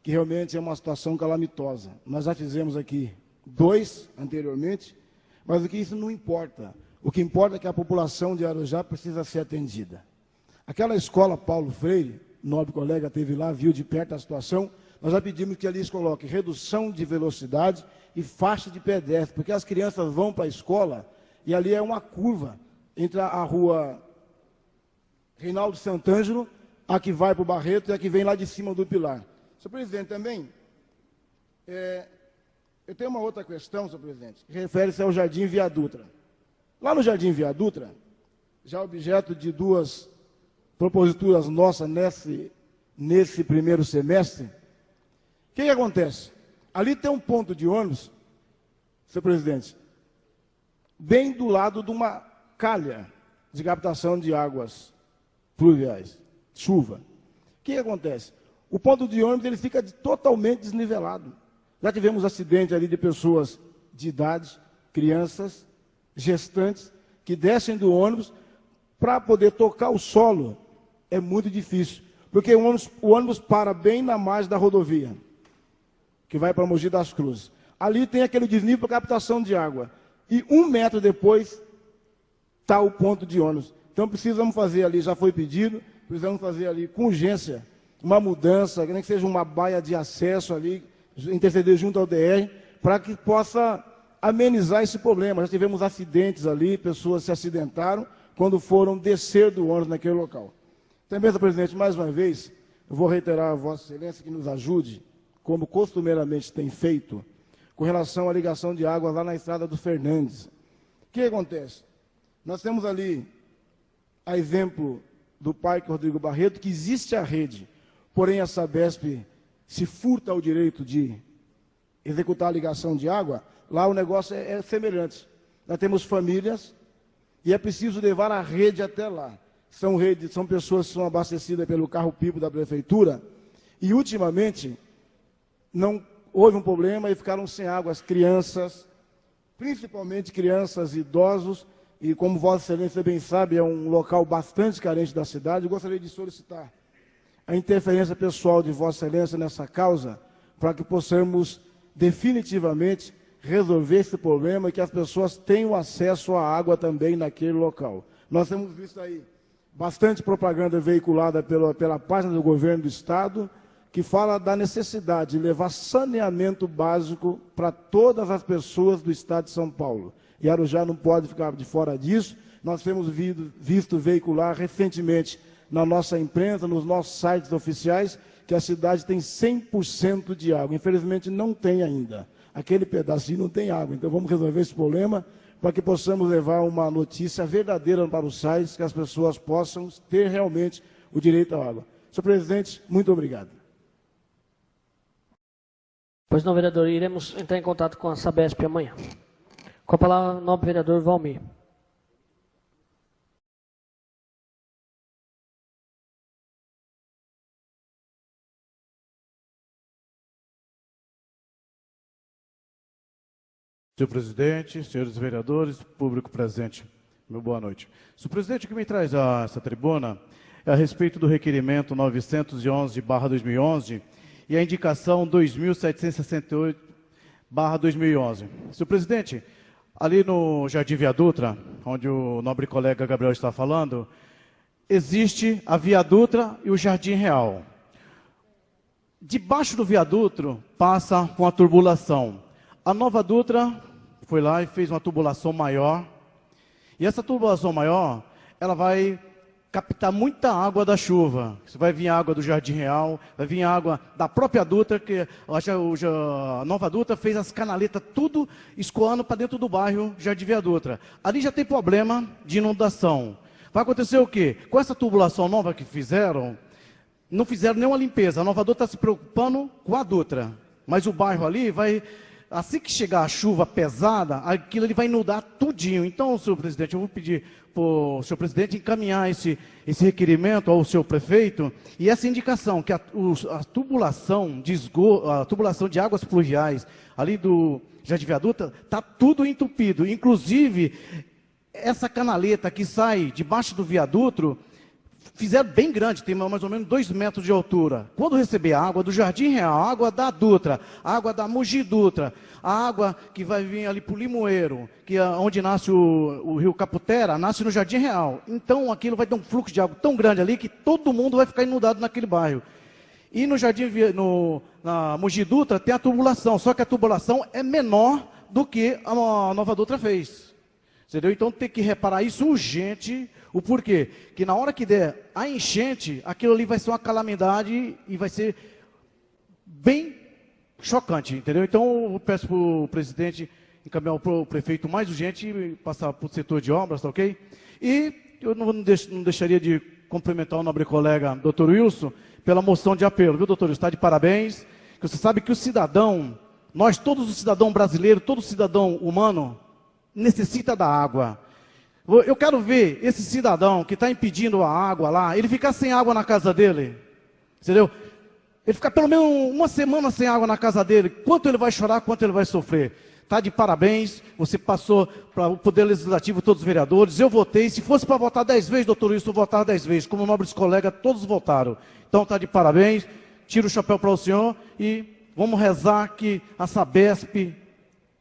que realmente é uma situação calamitosa. Nós já fizemos aqui 2 anteriormente, mas o que isso não importa. O que importa é que a população de Arujá precisa ser atendida. Aquela escola Paulo Freire, nobre colega esteve lá, viu de perto a situação, nós já pedimos que ali se coloque redução de velocidade e faixa de pedestre, porque as crianças vão para a escola e ali é uma curva entre a rua Reinaldo Sant'Angelo, a que vai para o Barreto e a que vem lá de cima do Pilar. Senhor presidente, também, eu tenho uma outra questão, senhor presidente, que refere-se ao Jardim Via Dutra. Lá no Jardim Via Dutra, já objeto de 2 proposituras nossas nesse primeiro semestre, o que acontece? Ali tem um ponto de ônibus, senhor presidente, bem do lado de uma calha de captação de águas pluviais, chuva. O que acontece? O ponto de ônibus ele fica totalmente desnivelado. Já tivemos acidente ali de pessoas de idade, crianças, gestantes, que descem do ônibus para poder tocar o solo. É muito difícil, porque o ônibus para bem na margem da rodovia, que vai para Mogi das Cruzes. Ali tem aquele desnível para captação de água. E 1 metro depois está o ponto de ônibus. Então precisamos fazer ali, já foi pedido, precisamos fazer ali com urgência uma mudança, nem que seja uma baia de acesso ali, interceder junto ao DR, para que possa amenizar esse problema. Já tivemos acidentes ali, pessoas se acidentaram quando foram descer do ônibus naquele local. Também, senhor presidente, mais uma vez, eu vou reiterar a Vossa Excelência que nos ajude, como costumeiramente tem feito, com relação à ligação de água lá na estrada do Fernandes. O que acontece? Nós temos ali, a exemplo do Parque Rodrigo Barreto, que existe a rede, porém a Sabesp se furta ao direito de executar a ligação de água, lá o negócio é semelhante. Nós temos famílias e é preciso levar a rede até lá. São pessoas que são abastecidas pelo carro-pipo da prefeitura e, ultimamente, não houve um problema e ficaram sem água as crianças, principalmente crianças e idosos, e como Vossa Excelência bem sabe, é um local bastante carente da cidade. Eu gostaria de solicitar a interferência pessoal de Vossa Excelência nessa causa, para que possamos definitivamente resolver esse problema e que as pessoas tenham acesso à água também naquele local. Nós temos visto aí bastante propaganda veiculada pela página do governo do Estado, que fala da necessidade de levar saneamento básico para todas as pessoas do Estado de São Paulo. E Arujá não pode ficar de fora disso. Nós temos visto veicular recentemente na nossa imprensa, nos nossos sites oficiais, que a cidade tem 100% de água. Infelizmente não tem ainda. Aquele pedacinho não tem água. Então vamos resolver esse problema para que possamos levar uma notícia verdadeira para os sites, que as pessoas possam ter realmente o direito à água. Senhor presidente, muito obrigado. Pois não, vereador, iremos entrar em contato com a Sabesp amanhã. Com a palavra, o nobre vereador Valmir. Senhor presidente, senhores vereadores, público presente, meu boa noite. Senhor presidente, o que me traz a essa tribuna é a respeito do requerimento 911/2011 e a indicação 2768/2011. Senhor presidente, ali no Jardim Via Dutra, onde o nobre colega Gabriel está falando, existe a Via Dutra e o Jardim Real. Debaixo do viaduto passa uma tubulação. A Nova Dutra foi lá e fez uma tubulação maior. E essa tubulação maior, ela vai captar muita água da chuva. Vai vir água do Jardim Real, vai vir água da própria Dutra, que a Nova Dutra fez as canaletas tudo escoando para dentro do bairro Jardim Via Dutra. Ali já tem problema de inundação. Vai acontecer o quê? Com essa tubulação nova que fizeram, não fizeram nenhuma limpeza. A Nova Dutra está se preocupando com a Dutra. Mas o bairro ali vai, assim que chegar a chuva pesada, aquilo ali vai inundar tudinho. Então, senhor presidente, eu vou pedir para o senhor presidente encaminhar esse requerimento ao senhor prefeito e essa indicação, que a tubulação de esgoto, a tubulação de águas pluviais ali do Jardim Via Dutra está tudo entupido. Inclusive, essa canaleta que sai debaixo do viaduto, fizeram bem grande, tem mais ou menos 2 metros de altura. Quando receber a água do Jardim Real, a água da Dutra, a água da Mogi Dutra, a água que vai vir ali para o Limoeiro, que é onde nasce o rio Caputera, nasce no Jardim Real. Então aquilo vai dar um fluxo de água tão grande ali que todo mundo vai ficar inundado naquele bairro. E no Jardim, na Mogi Dutra tem a tubulação, só que a tubulação é menor do que a Nova Dutra fez. Entendeu? Então tem que reparar isso urgente. O porquê? Que na hora que der a enchente, aquilo ali vai ser uma calamidade e vai ser bem chocante, entendeu? Então eu peço para o presidente encaminhar para o prefeito mais urgente e passar para o setor de obras, tá ok? E eu não deixaria de cumprimentar o nobre colega doutor Wilson pela moção de apelo, viu, doutor Wilson? Está de parabéns. Você sabe que o cidadão, nós todos os cidadãos brasileiros, todo cidadão humano, necessita da água. Eu quero ver esse cidadão que está impedindo a água lá, ele ficar sem água na casa dele, entendeu? Ele ficar pelo menos uma semana sem água na casa dele, quanto ele vai chorar, quanto ele vai sofrer. Está de parabéns, você passou para o Poder Legislativo, todos os vereadores, eu votei, se fosse para votar 10 vezes, doutor Wilson, eu votava 10 vezes, como nobres colegas, todos votaram. Então está de parabéns, tiro o chapéu para o senhor e vamos rezar que a Sabesp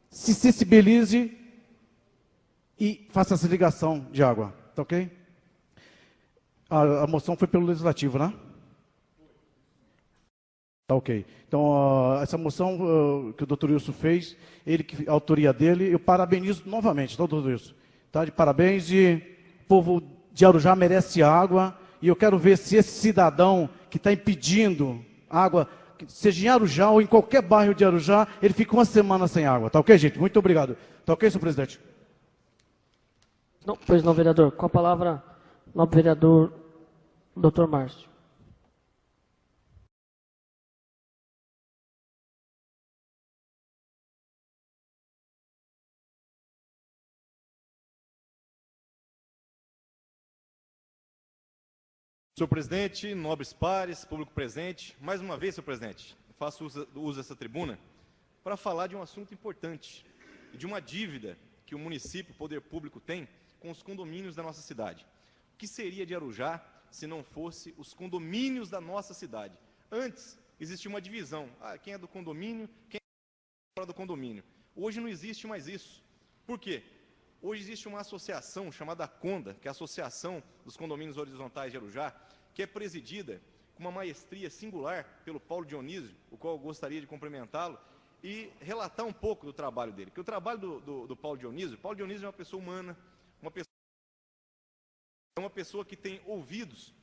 se sensibilize e faça essa ligação de água, tá ok? A moção foi pelo Legislativo, né? Tá ok. Então, essa moção que o doutor Wilson fez, a autoria dele, eu parabenizo novamente, tá, doutor Wilson? Tá de parabéns e o povo de Arujá merece água e eu quero ver se esse cidadão que está impedindo água, seja em Arujá ou em qualquer bairro de Arujá, ele fica uma semana sem água, tá ok, gente? Muito obrigado. Tá ok, senhor presidente? Não, pois não, vereador. Com a palavra, nobre vereador, doutor Márcio. Senhor presidente, nobres pares, público presente, mais uma vez, senhor presidente, faço uso dessa tribuna para falar de um assunto importante e de uma dívida que o município, o poder público tem com os condomínios da nossa cidade. O que seria de Arujá se não fosse os condomínios da nossa cidade? Antes, existia uma divisão. Quem é do condomínio, quem é fora do condomínio. Hoje não existe mais isso. Por quê? Hoje existe uma associação chamada CONDA, que é a Associação dos Condomínios Horizontais de Arujá, que é presidida com uma maestria singular pelo Paulo Dionísio, o qual eu gostaria de cumprimentá-lo, e relatar um pouco do trabalho dele. Porque o trabalho do Paulo Dionísio é uma pessoa humana, uma pessoa que tem ouvidos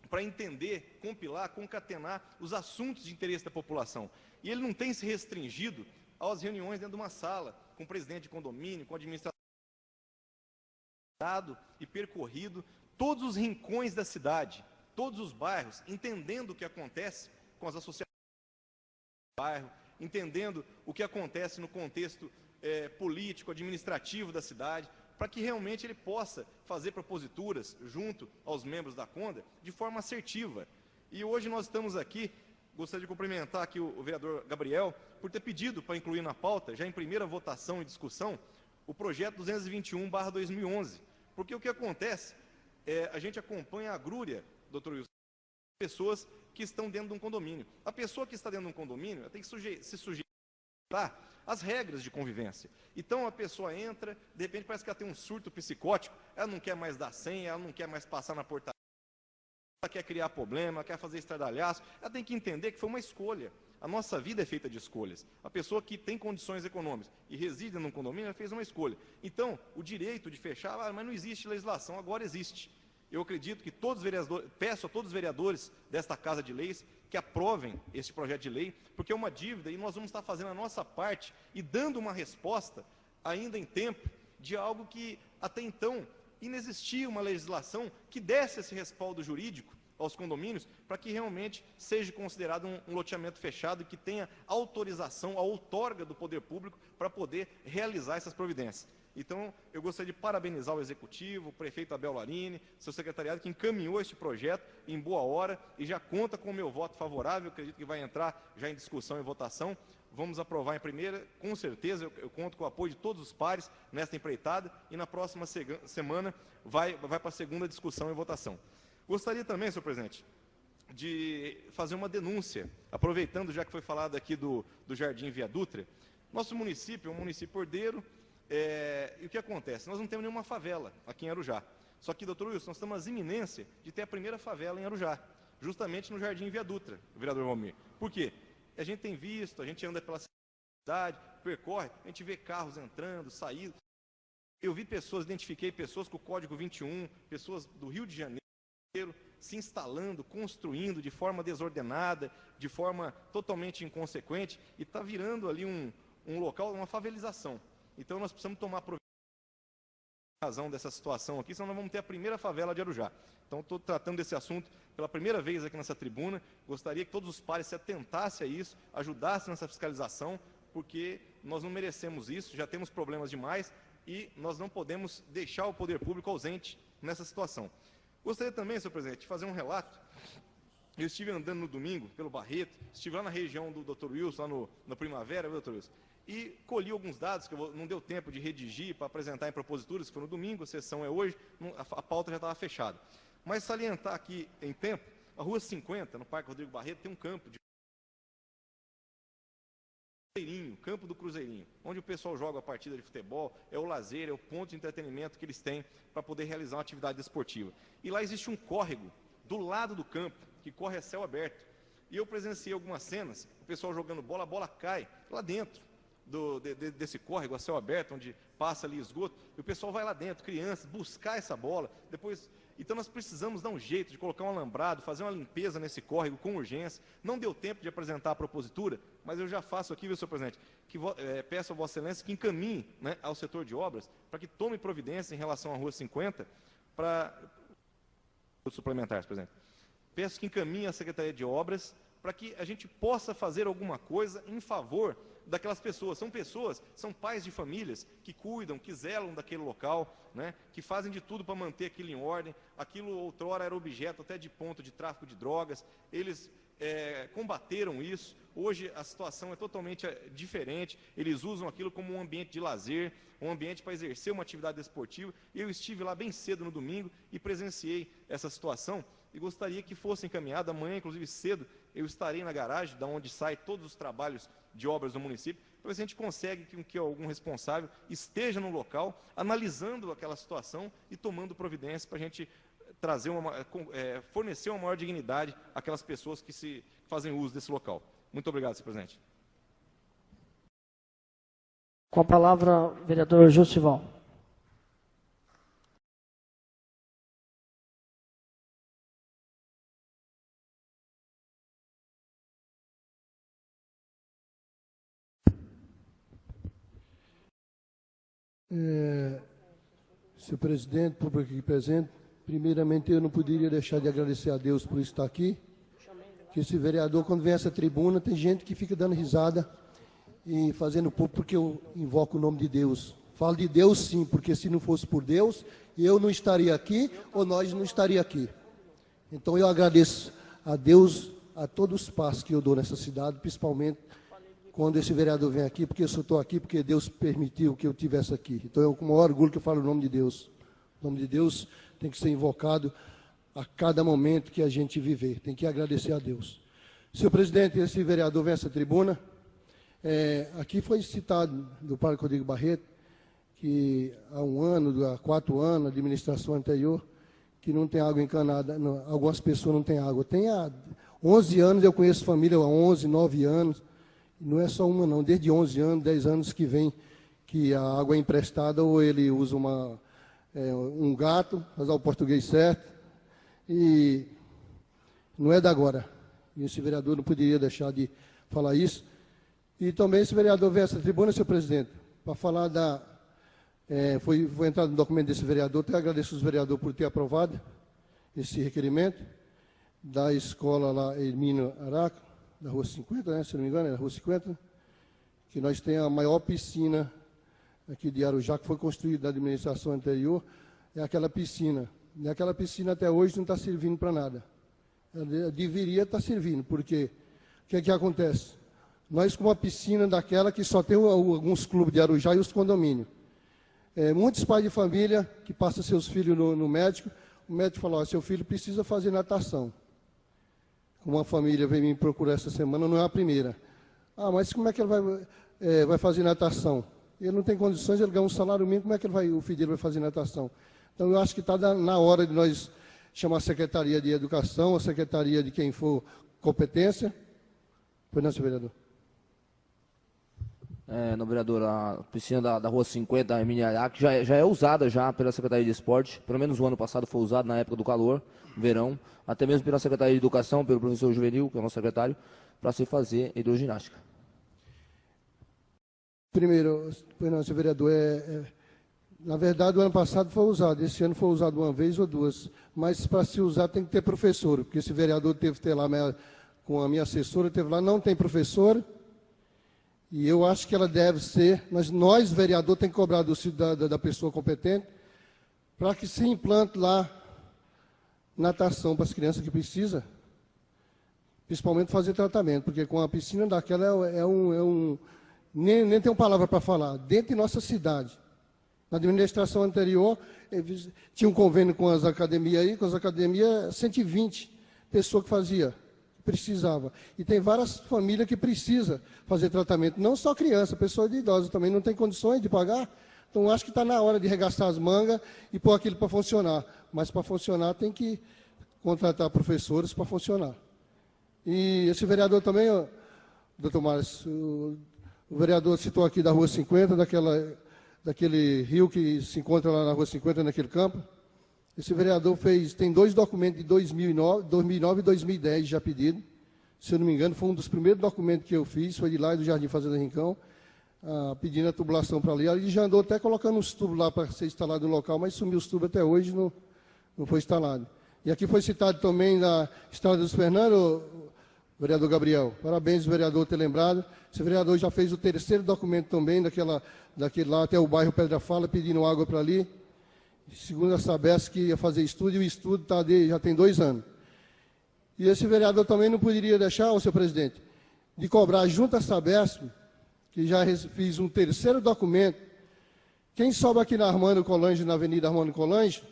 para entender, compilar, concatenar os assuntos de interesse da população. E ele não tem se restringido às reuniões dentro de uma sala, com o presidente de condomínio, com o administrador, e percorrido todos os rincões da cidade, todos os bairros, entendendo o que acontece com as associações do bairro, entendendo o que acontece no contexto político, administrativo da cidade, para que realmente ele possa fazer proposituras junto aos membros da CONDA de forma assertiva. E hoje nós estamos aqui, gostaria de cumprimentar aqui o vereador Gabriel, por ter pedido para incluir na pauta, já em primeira votação e discussão, o projeto 221/2011. Porque o que acontece, a gente acompanha a agrúria, doutor Wilson, pessoas que estão dentro de um condomínio. A pessoa que está dentro de um condomínio tem que se sujeitar às regras de convivência. Então a pessoa entra, de repente parece que ela tem um surto psicótico, ela não quer mais dar senha, ela não quer mais passar na portaria, ela quer criar problema, ela quer fazer estardalhaço, ela tem que entender que foi uma escolha. A nossa vida é feita de escolhas. A pessoa que tem condições econômicas e reside num condomínio, ela fez uma escolha. Então, o direito de fechar, mas não existe legislação, agora existe. Eu acredito que todos os vereadores, peço a todos os vereadores desta Casa de Leis que aprovem este projeto de lei, porque é uma dívida e nós vamos estar fazendo a nossa parte e dando uma resposta, ainda em tempo, de algo que até então inexistia uma legislação que desse esse respaldo jurídico aos condomínios, para que realmente seja considerado um loteamento fechado e que tenha autorização, a outorga do poder público para poder realizar essas providências. Então, eu gostaria de parabenizar o Executivo, o prefeito Abel Larini, seu secretariado, que encaminhou este projeto em boa hora e já conta com o meu voto favorável, acredito que vai entrar já em discussão e votação. Vamos aprovar em primeira, com certeza, eu conto com o apoio de todos os pares nesta empreitada e na próxima semana vai para a segunda discussão e votação. Gostaria também, senhor presidente, de fazer uma denúncia, aproveitando já que foi falado aqui do Jardim Via Dutra. Nosso município é um município ordeiro, e o que acontece? Nós não temos nenhuma favela aqui em Arujá. Só que, doutor Wilson, nós estamos na iminência de ter a primeira favela em Arujá, justamente no Jardim Via Dutra, vereador Valmir. Por quê? A gente tem visto, a gente anda pela cidade, percorre, a gente vê carros entrando, saindo. Eu vi pessoas, identifiquei pessoas com o código 21, pessoas do Rio de Janeiro, se instalando, construindo de forma desordenada, de forma totalmente inconsequente, e está virando ali um local, uma favelização. Então nós precisamos tomar providência em razão dessa situação aqui, senão nós vamos ter a primeira favela de Arujá. Então estou tratando desse assunto pela primeira vez aqui nessa tribuna, gostaria que todos os pares se atentassem a isso, ajudassem nessa fiscalização, porque nós não merecemos isso, já temos problemas demais e nós não podemos deixar o poder público ausente nessa situação. Gostaria também, senhor presidente, de fazer um relato. Eu estive andando no domingo pelo Barreto, estive lá na região do Dr. Wilson, lá na Primavera, viu, Dr. Wilson? E colhi alguns dados que não deu tempo de redigir para apresentar em proposituras, que foi no domingo, a sessão é hoje, a pauta já estava fechada. Mas salientar aqui em tempo, a Rua 50, no Parque Rodrigo Barreto, tem um campo de Campo do Cruzeirinho, onde o pessoal joga a partida de futebol, é o lazer, é o ponto de entretenimento que eles têm para poder realizar uma atividade esportiva. E lá existe um córrego do lado do campo, que corre a céu aberto. E eu presenciei algumas cenas, o pessoal jogando bola, a bola cai lá dentro desse córrego a céu aberto, onde passa ali esgoto, e o pessoal vai lá dentro, crianças, buscar essa bola, depois... Então nós precisamos dar um jeito de colocar um alambrado, fazer uma limpeza nesse córrego com urgência. Não deu tempo de apresentar a propositura, mas eu já faço aqui, viu, senhor presidente, que peço a Vossa Excelência que encaminhe, né, ao setor de obras, para que tome providência em relação à Rua 50, para... suplementares, presidente. Peço que encaminhe à Secretaria de Obras, para que a gente possa fazer alguma coisa em favor daquelas pessoas. São pais de famílias que cuidam, que zelam daquele local, né, que fazem de tudo para manter aquilo em ordem. Aquilo outrora era objeto até de ponto de tráfico de drogas, eles combateram isso. Hoje a situação é totalmente diferente, eles usam aquilo como um ambiente de lazer, um ambiente para exercer uma atividade esportiva. Eu estive lá bem cedo no domingo e presenciei essa situação e gostaria que fosse encaminhado. Amanhã, inclusive cedo, eu estarei na garagem, da onde saem todos os trabalhos de obras do município, para ver se a gente consegue que algum responsável esteja no local, analisando aquela situação e tomando providência para a gente trazer fornecer uma maior dignidade àquelas pessoas que fazem uso desse local. Muito obrigado, senhor presidente. Com a palavra, vereador Jussival. Senhor presidente, público aqui presente, primeiramente eu não poderia deixar de agradecer a Deus por estar aqui, que esse vereador, quando vem a essa tribuna, tem gente que fica dando risada e fazendo pouco porque eu invoco o nome de Deus. Falo de Deus sim, porque se não fosse por Deus, eu não estaria aqui ou nós não estaríamos aqui. Então eu agradeço a Deus, a todos os passos que eu dou nessa cidade, principalmente quando esse vereador vem aqui, porque eu só estou aqui porque Deus permitiu que eu estivesse aqui. Então, é com o maior orgulho que eu falo o nome de Deus. O nome de Deus tem que ser invocado a cada momento que a gente viver. Tem que agradecer a Deus. Senhor presidente, esse vereador vem a essa tribuna. Aqui foi citado do Parque Rodrigo Barreto, que há 4 anos, a administração anterior, que não tem água encanada. Não, algumas pessoas não têm água. Tem há 11 anos, eu conheço família há 11, 9 anos. Não é só uma não, desde 11 anos, 10 anos que vem, que a água é emprestada, ou ele usa um gato, usar o português certo, e não é da agora. E esse vereador não poderia deixar de falar isso. E também esse vereador veio a essa tribuna, senhor presidente, para falar da... foi entrado no documento desse vereador, até agradeço os vereadores por ter aprovado esse requerimento, da escola lá, Hermínio Araca, da Rua 50, né, se não me engano, é da Rua 50, que nós temos a maior piscina aqui de Arujá, que foi construída na administração anterior, é aquela piscina. E aquela piscina até hoje não está servindo para nada. Ela deveria estar servindo, porque o que é que acontece? Nós com uma piscina daquela que só tem alguns clubes de Arujá e os condomínios. Muitos pais de família que passam seus filhos no médico, o médico fala, seu filho precisa fazer natação. Uma família veio me procurar essa semana, não é a primeira. Mas como é que ele vai fazer natação? Ele não tem condições, ele ganha um salário mínimo, como é que o filho dele vai fazer natação? Então, eu acho que está na hora de nós chamar a Secretaria de Educação, a Secretaria de quem for competência. Pois não, senhor vereador? No vereador, a piscina da Rua 50, em Minharac, já é usada já pela Secretaria de Esporte, pelo menos o ano passado foi usado na época do calor, verão, até mesmo pela Secretaria de Educação, pelo professor Juvenil, que é o nosso secretário, para se fazer hidroginástica. Primeiro, pois não, senhor vereador, na verdade o ano passado foi usado, esse ano foi usado uma vez ou duas, mas para se usar tem que ter professor, porque esse vereador teve que ter lá, com a minha assessora, teve lá, não tem professor. E eu acho que ela deve ser, mas nós, vereador, tem que cobrar da pessoa competente para que se implante lá natação para as crianças que precisam, principalmente fazer tratamento, porque com a piscina daquela nem tem uma palavra para falar, dentro de nossa cidade. Na administração anterior, tinha um convênio com as academias aí, com as academias, 120 pessoas que fazia. Precisava. E tem várias famílias que precisam fazer tratamento, não só criança, pessoa de idosa também não tem condições de pagar. Então, acho que está na hora de regastar as mangas e pôr aquilo para funcionar. Mas para funcionar tem que contratar professores para funcionar. E esse vereador também, doutor Márcio, o vereador citou aqui da Rua 50, daquele rio que se encontra lá na Rua 50, naquele campo. Esse vereador tem 2 documentos de 2009 e 2010 já pedido. Se eu não me engano, foi um dos primeiros documentos que eu fiz, foi de lá do Jardim Fazenda Rincão, pedindo a tubulação para ali. Ele já andou até colocando os tubos lá para ser instalado no local, mas sumiu os tubos até hoje, não foi instalado. E aqui foi citado também na Estrada dos Fernandos, vereador Gabriel. Parabéns, vereador, ter lembrado. Esse vereador já fez o 3º documento também, daquele lá até o bairro Pedra Fala, pedindo água para ali. Segundo a Sabesp, que ia fazer estudo, e o estudo já tem 2 anos. E esse vereador também não poderia deixar, senhor presidente, de cobrar junto à Sabesp, que já fiz um 3º documento. Quem sobe aqui na Armando Colange, na Avenida Armando Colange,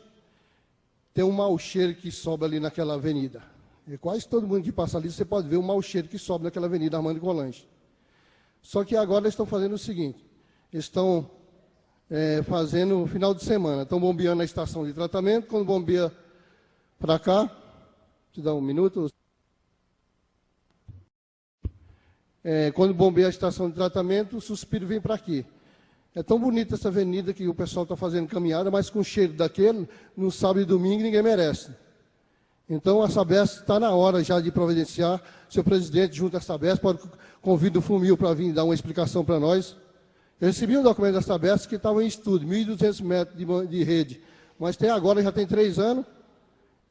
tem um mau cheiro que sobe ali naquela avenida. E quase todo mundo que passa ali, você pode ver o mau cheiro que sobe naquela Avenida Armando Colange. Só que agora eles estão fazendo o seguinte, eles estão fazendo final de semana, estão bombeando a estação de tratamento, quando bombeia para cá, te dá um minuto, quando bombeia a estação de tratamento, o suspiro vem para aqui. É tão bonita essa avenida que o pessoal está fazendo caminhada, mas com cheiro daquele, no sábado e domingo ninguém merece. Então a Sabesp está na hora já de providenciar, seu presidente junto à Sabesp, convida o FUMIL para vir dar uma explicação para nós. Eu recebi um documento da Sabesp que estava em estudo, 1.200 metros de rede, mas já tem 3 anos,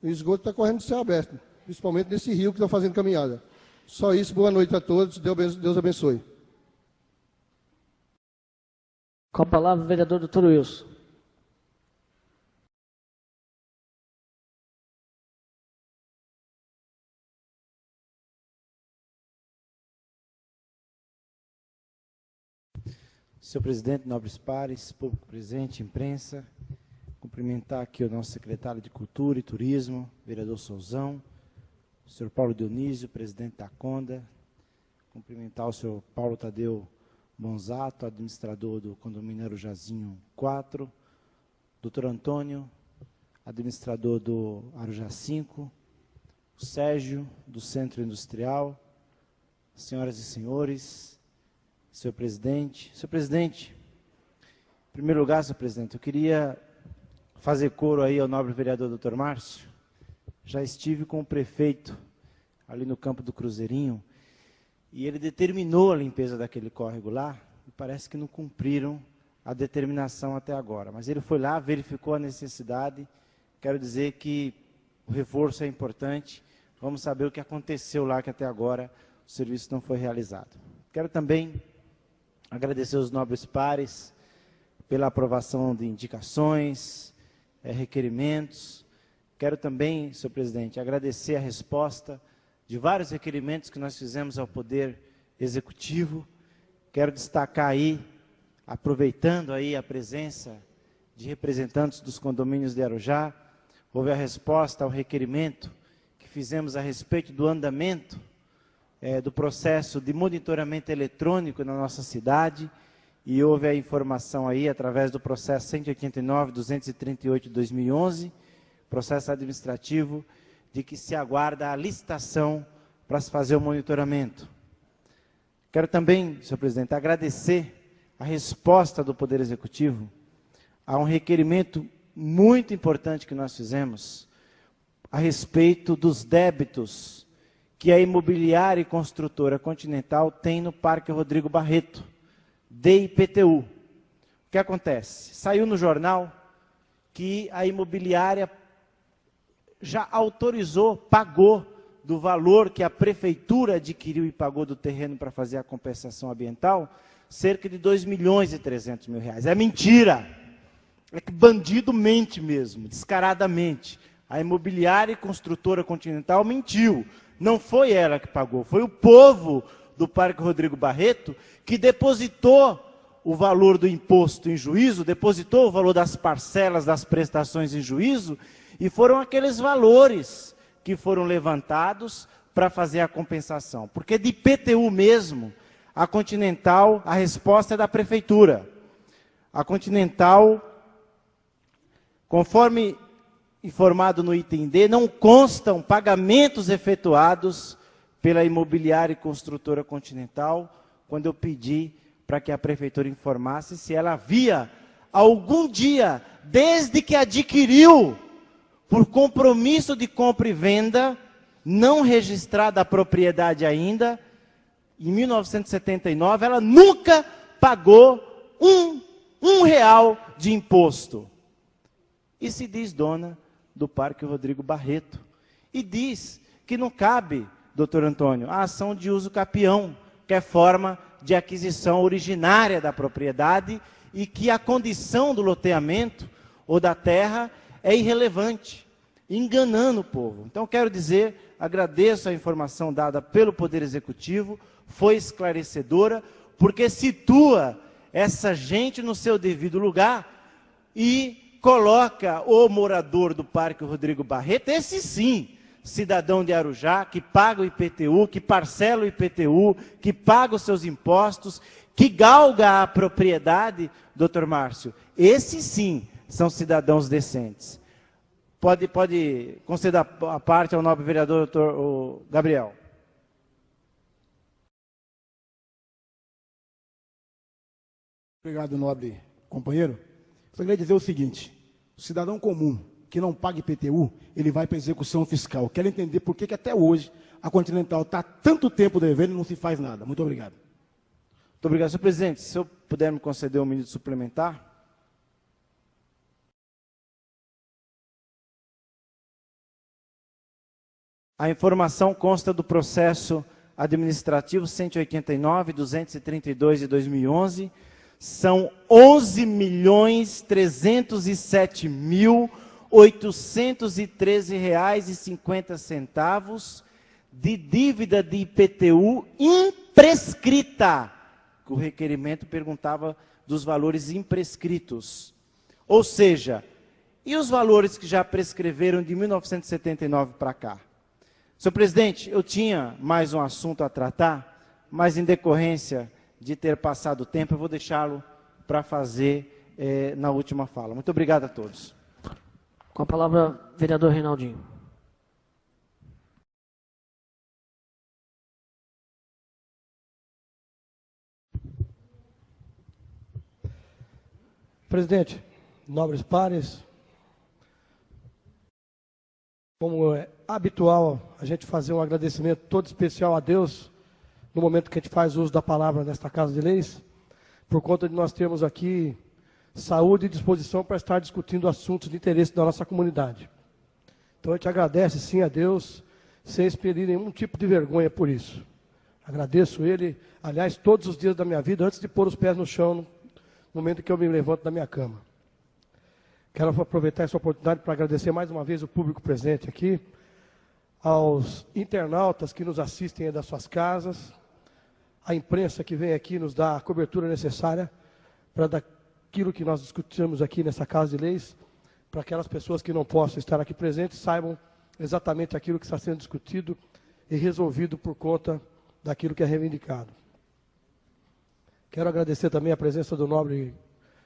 e o esgoto está correndo de céu aberto, principalmente nesse rio que está fazendo caminhada. Só isso, boa noite a todos, Deus abençoe. Com a palavra, o vereador doutor Wilson. Senhor presidente, nobres pares, público presente, imprensa, cumprimentar aqui o nosso secretário de Cultura e Turismo, vereador Souzão, o senhor Paulo Dionísio, presidente da Conda, cumprimentar o senhor Paulo Tadeu Bonzato, administrador do condomínio Arujazinho 4, doutor Antônio, administrador do Arujá 5, o Sérgio, do Centro Industrial, senhoras e senhores, senhor presidente. Senhor presidente, em primeiro lugar, senhor presidente, eu queria fazer coro aí ao nobre vereador doutor Márcio, já estive com o prefeito ali no campo do Cruzeirinho, e ele determinou a limpeza daquele córrego lá, e parece que não cumpriram a determinação até agora. Mas ele foi lá, verificou a necessidade. Quero dizer que o reforço é importante. Vamos saber o que aconteceu lá, que até agora o serviço não foi realizado. Quero também agradecer os nobres pares pela aprovação de indicações, requerimentos. Quero também, senhor presidente, agradecer a resposta de vários requerimentos que nós fizemos ao Poder Executivo. Quero destacar aí, aproveitando aí a presença de representantes dos condomínios de Arujá, houve a resposta ao requerimento que fizemos a respeito do andamento do processo de monitoramento eletrônico na nossa cidade, e houve a informação aí, através do processo 189.238/2011, processo administrativo, de que se aguarda a licitação para se fazer o monitoramento. Quero também, senhor presidente, agradecer a resposta do Poder Executivo a um requerimento muito importante que nós fizemos a respeito dos débitos que a imobiliária e construtora Continental tem no Parque Rodrigo Barreto, de IPTU. O que acontece? Saiu no jornal que a imobiliária já autorizou, pagou do valor que a prefeitura adquiriu e pagou do terreno para fazer a compensação ambiental, cerca de R$2.300.000. É mentira! É que bandido mente mesmo, descaradamente. A imobiliária e construtora Continental mentiu. Não foi ela que pagou, foi o povo do Parque Rodrigo Barreto que depositou o valor do imposto em juízo, depositou o valor das parcelas das prestações em juízo, e foram aqueles valores que foram levantados para fazer a compensação. Porque de IPTU mesmo, a Continental, a resposta é da prefeitura. A Continental, conforme informado no item D, não constam pagamentos efetuados pela imobiliária e construtora Continental, quando eu pedi para que a prefeitura informasse se ela havia algum dia, desde que adquiriu, por compromisso de compra e venda, não registrada a propriedade ainda, em 1979, ela nunca pagou um real de imposto. E se diz dona do Parque Rodrigo Barreto. E diz que não cabe, doutor Antônio, a ação de uso capião, que é forma de aquisição originária da propriedade, e que a condição do loteamento ou da terra é irrelevante, enganando o povo. Então, quero dizer, agradeço a informação dada pelo Poder Executivo, foi esclarecedora, porque situa essa gente no seu devido lugar e coloca o morador do Parque Rodrigo Barreto, esse sim, cidadão de Arujá, que paga o IPTU, que parcela o IPTU, que paga os seus impostos, que galga a propriedade, doutor Márcio, esses sim são cidadãos decentes. Pode conceder a parte ao nobre vereador, doutor Gabriel. Obrigado, nobre companheiro. Só queria dizer o seguinte: o cidadão comum que não paga IPTU, ele vai para a execução fiscal. Quero entender por que até hoje a Continental está tanto tempo devendo e não se faz nada. Muito obrigado. Muito obrigado, senhor presidente. Se eu puder me conceder um minuto suplementar. A informação consta do processo administrativo 189.232 de 2011. São 11.307.813,50 de dívida de IPTU imprescrita, que o requerimento perguntava dos valores imprescritos. Ou seja, e os valores que já prescreveram de 1979 para cá? Senhor presidente, eu tinha mais um assunto a tratar, mas em decorrência de ter passado o tempo, eu vou deixá-lo para fazer na última fala. Muito obrigado a todos. Com a palavra, vereador Reinaldinho. Presidente, nobres pares, Como é habitual, a gente fazer um agradecimento todo especial a Deus, no momento que a gente faz uso da palavra nesta Casa de Leis, por conta de nós termos aqui saúde e disposição para estar discutindo assuntos de interesse da nossa comunidade. Então a gente agradece sim a Deus, sem expelir nenhum tipo de vergonha por isso. Agradeço Ele, aliás, todos os dias da minha vida, antes de pôr os pés no chão, no momento que eu me levanto da minha cama. Quero aproveitar essa oportunidade para agradecer mais uma vez o público presente aqui, aos internautas que nos assistem das suas casas, a imprensa que vem aqui nos dá a cobertura necessária para daquilo que nós discutimos aqui nessa Casa de Leis, para aquelas pessoas que não possam estar aqui presentes, saibam exatamente aquilo que está sendo discutido e resolvido por conta daquilo que é reivindicado. Quero agradecer também a presença do nobre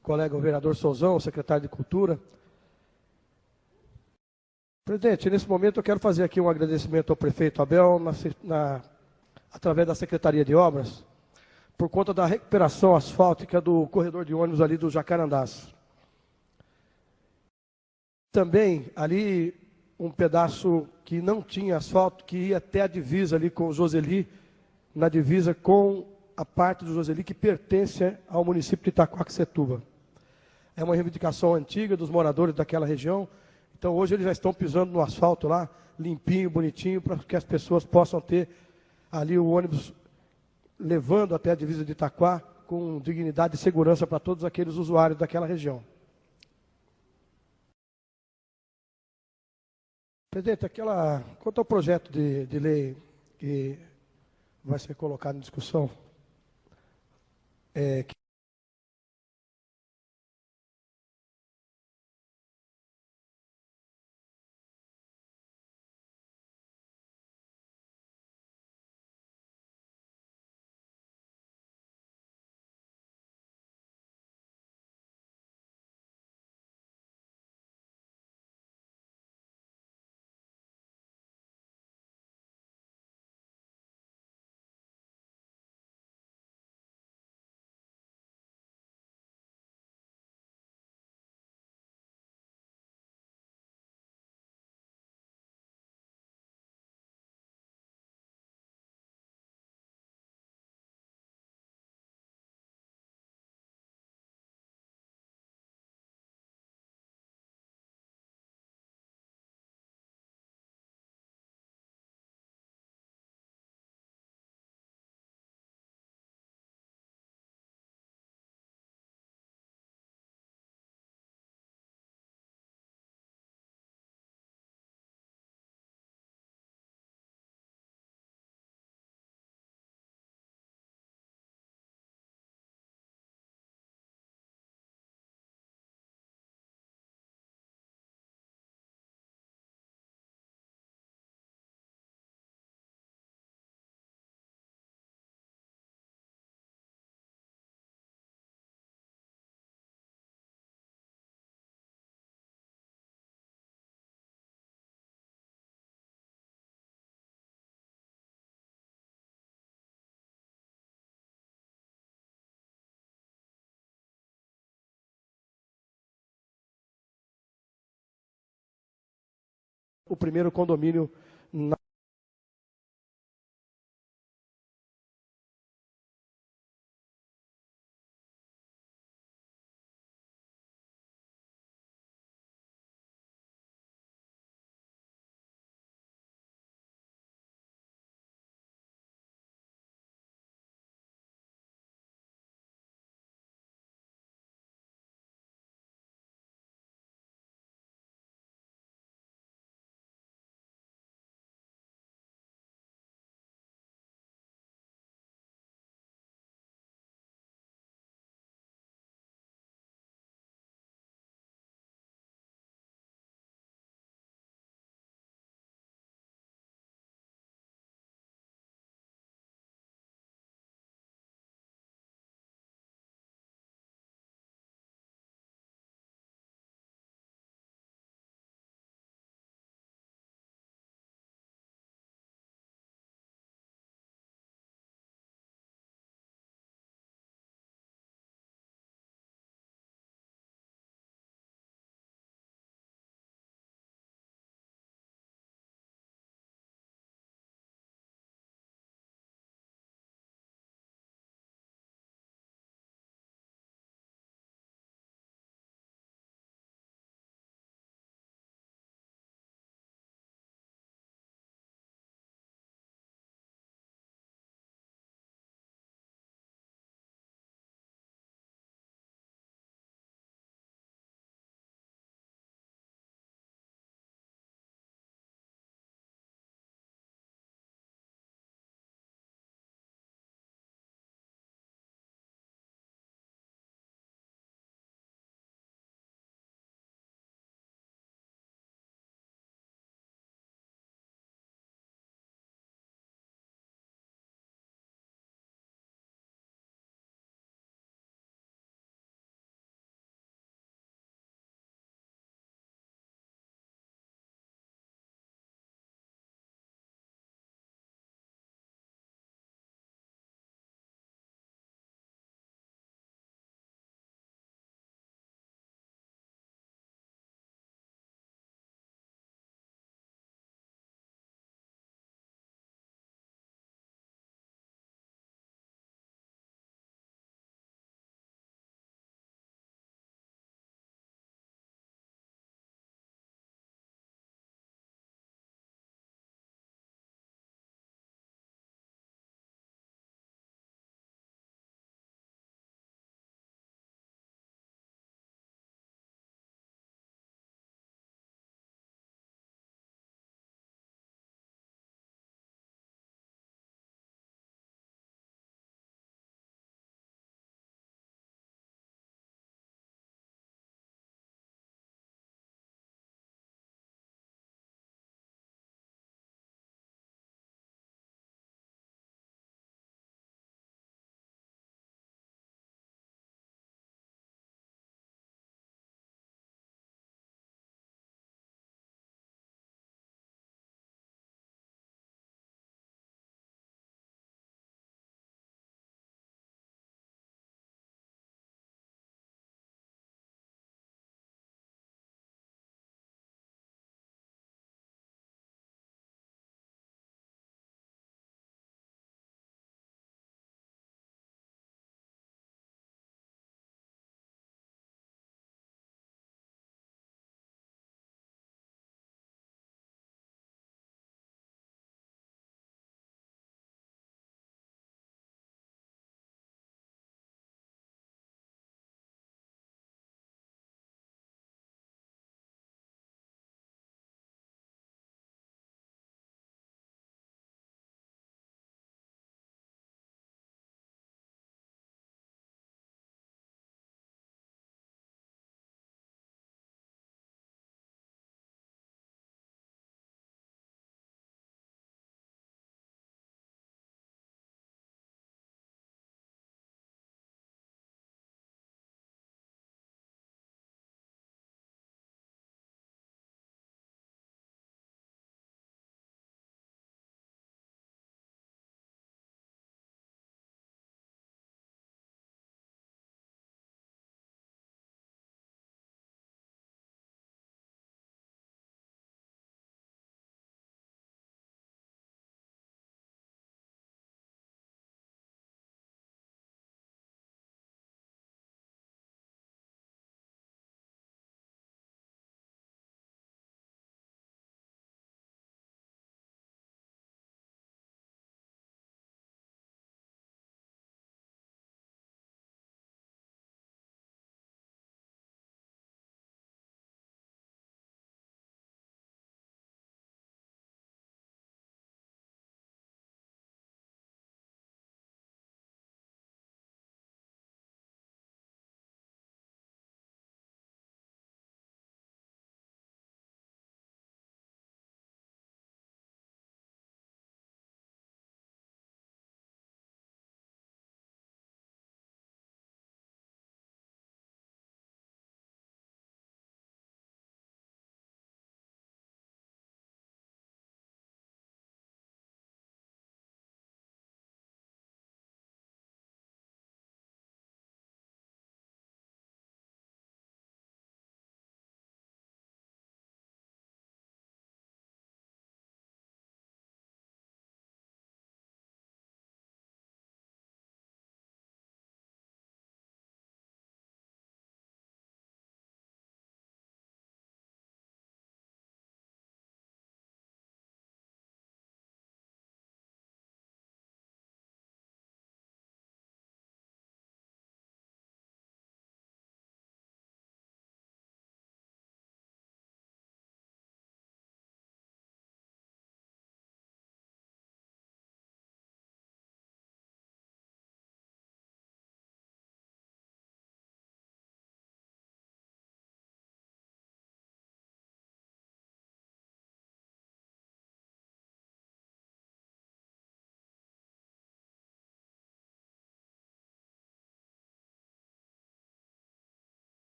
colega o vereador Souzão, o secretário de Cultura. Presidente, nesse momento eu quero fazer aqui um agradecimento ao prefeito Abel, através da Secretaria de Obras, por conta da recuperação asfáltica do corredor de ônibus ali do Jacarandás. Também ali um pedaço que não tinha asfalto, que ia até a divisa ali com o Joseli, na divisa com a parte do Joseli que pertence ao município de Itaquaquecetuba. É uma reivindicação antiga dos moradores daquela região. Então hoje eles já estão pisando no asfalto lá, limpinho, bonitinho, para que as pessoas possam ter ali o ônibus levando até a divisa de Itaquá com dignidade e segurança para todos aqueles usuários daquela região. Presidente, quanto ao projeto de lei que vai ser colocado em discussão, o primeiro condomínio na